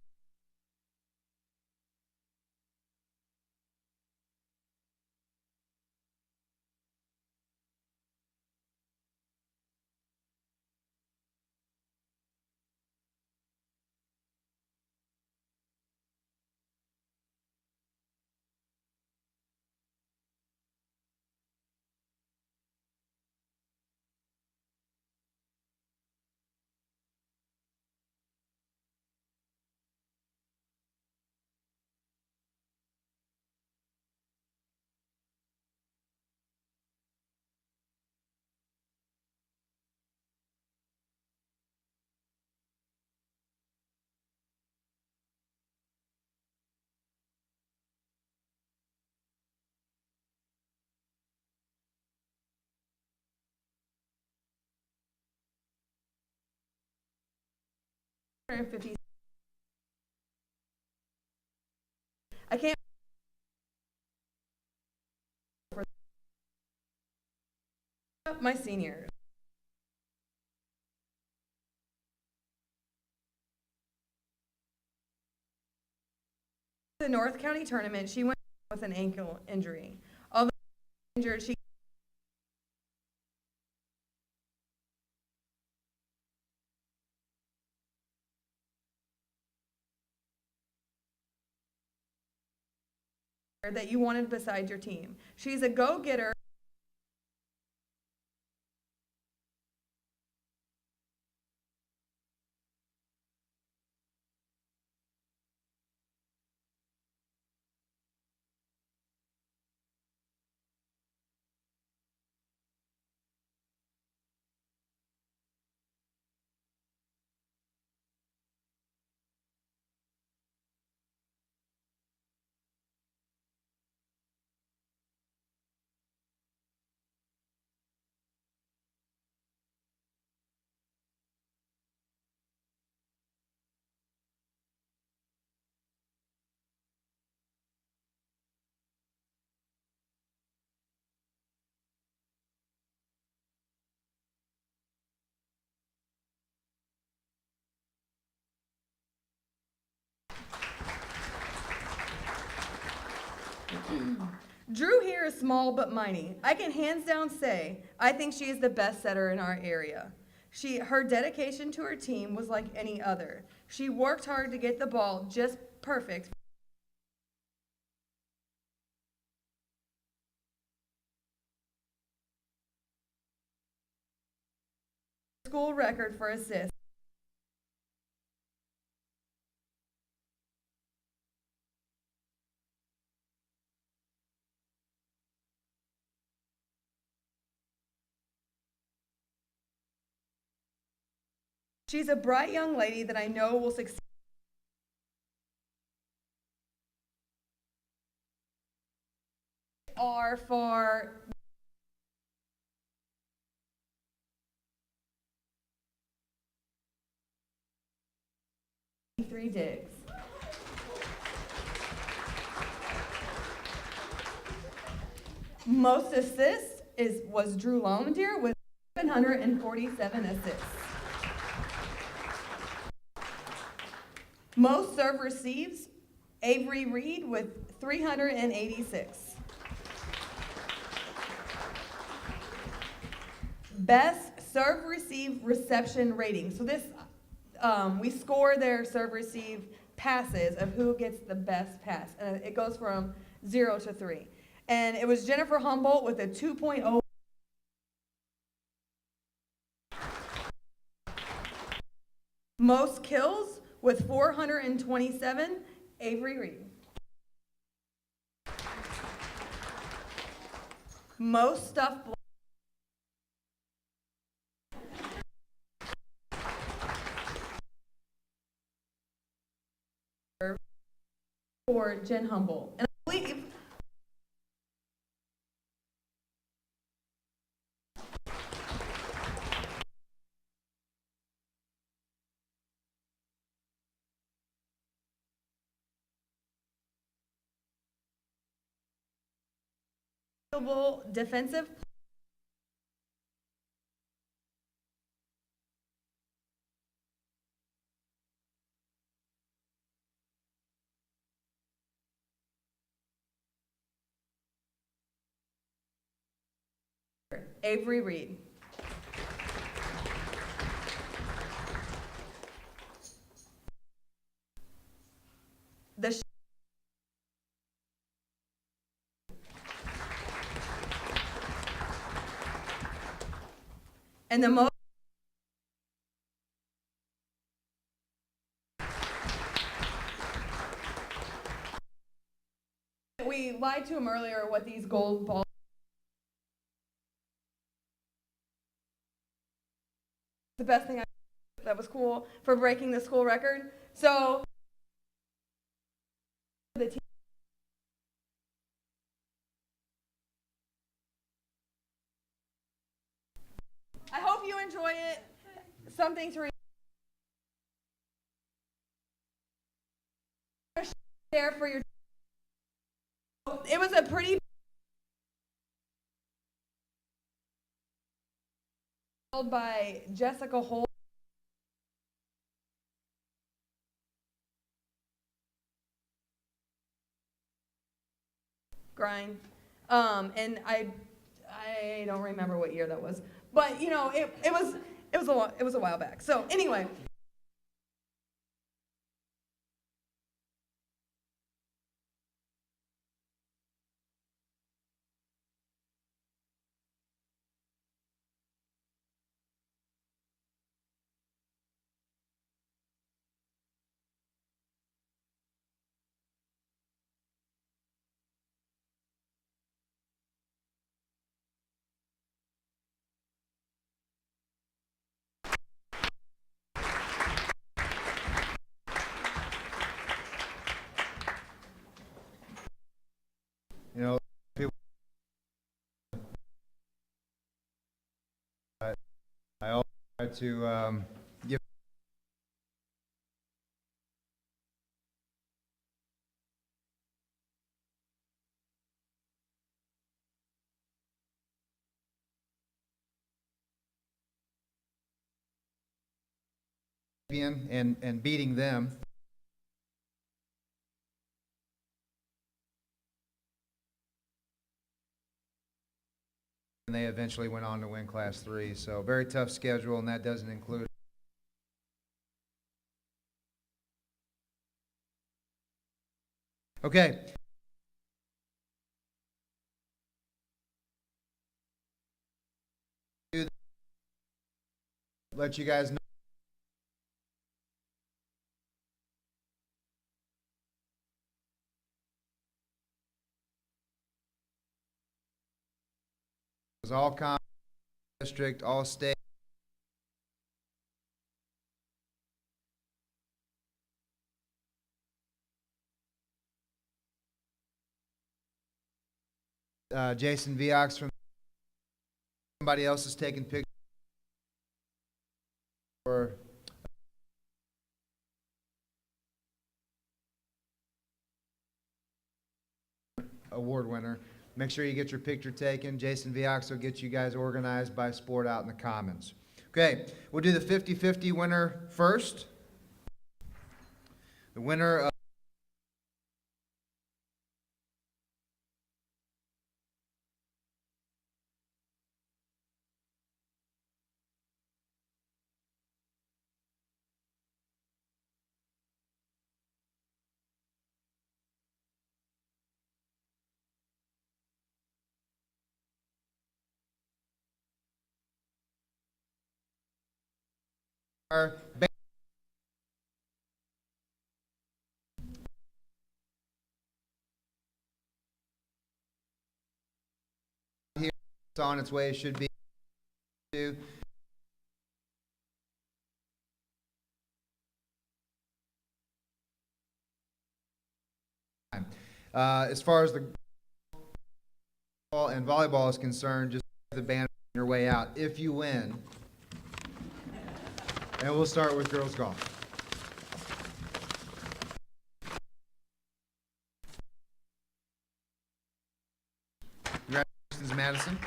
Speaker 11: I can't. My seniors. The North County tournament, she went with an ankle injury. Although injured, she that you wanted beside your team. She's a go-getter. Drew here is small but mighty. I can hands down say I think she is the best setter in our area. Her dedication to her team was like any other. She worked hard to get the ball just perfect. School record for assists. She's a bright young lady that I know will succeed. Are for three digs. Most assists was Drew Lomendier with 747 assists. Most serve receives, Avery Reed with 386. Best serve receive reception rating. So this, we score their serve receive passes of who gets the best pass. And it goes from 0 to 3. And it was Jennifer Humboldt with a 2.0. Most kills with 427, Avery Reed. Most stuffed for Jen Humboldt. And I believe defensive Avery Reed. The and the most we lied to him earlier what these gold balls. The best thing that was cool for breaking the school record. So the team. I hope you enjoy it. Something to there for your. It was a pretty by Jessica Holt. Grind. And I don't remember what year that was, but you know, it was a while back. So anyway.
Speaker 1: You know, people, I always try to give and beating them. And they eventually went on to win Class 3. So very tough schedule, and that doesn't include. Okay. Let you guys know. It was all district, all state. Jason Viox from somebody else is taking pictures for award winner. Make sure you get your picture taken. Jason Viox will get you guys organized by sport out in the Commons. Okay, we'll do the 50-50 winner first. The winner of our here, it's on its way. It should be to. As far as the and volleyball is concerned, just have the banner on your way out if you win. And we'll start with girls golf. Congratulations, Madison.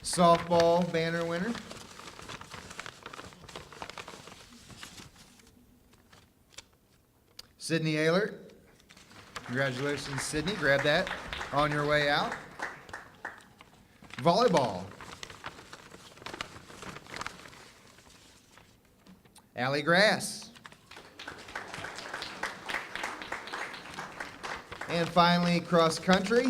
Speaker 1: Softball banner winner. Sydney Ehlert. Congratulations, Sydney. Grab that on your way out. Volleyball. Allie Grass. And finally, cross country.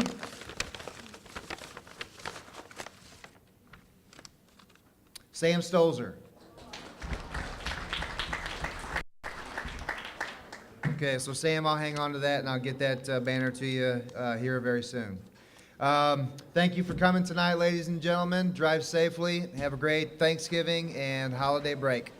Speaker 1: Sam Stolzer. Okay, so Sam, I'll hang on to that and I'll get that banner to you here very soon. Thank you for coming tonight, ladies and gentlemen. Drive safely. Have a great Thanksgiving and holiday break.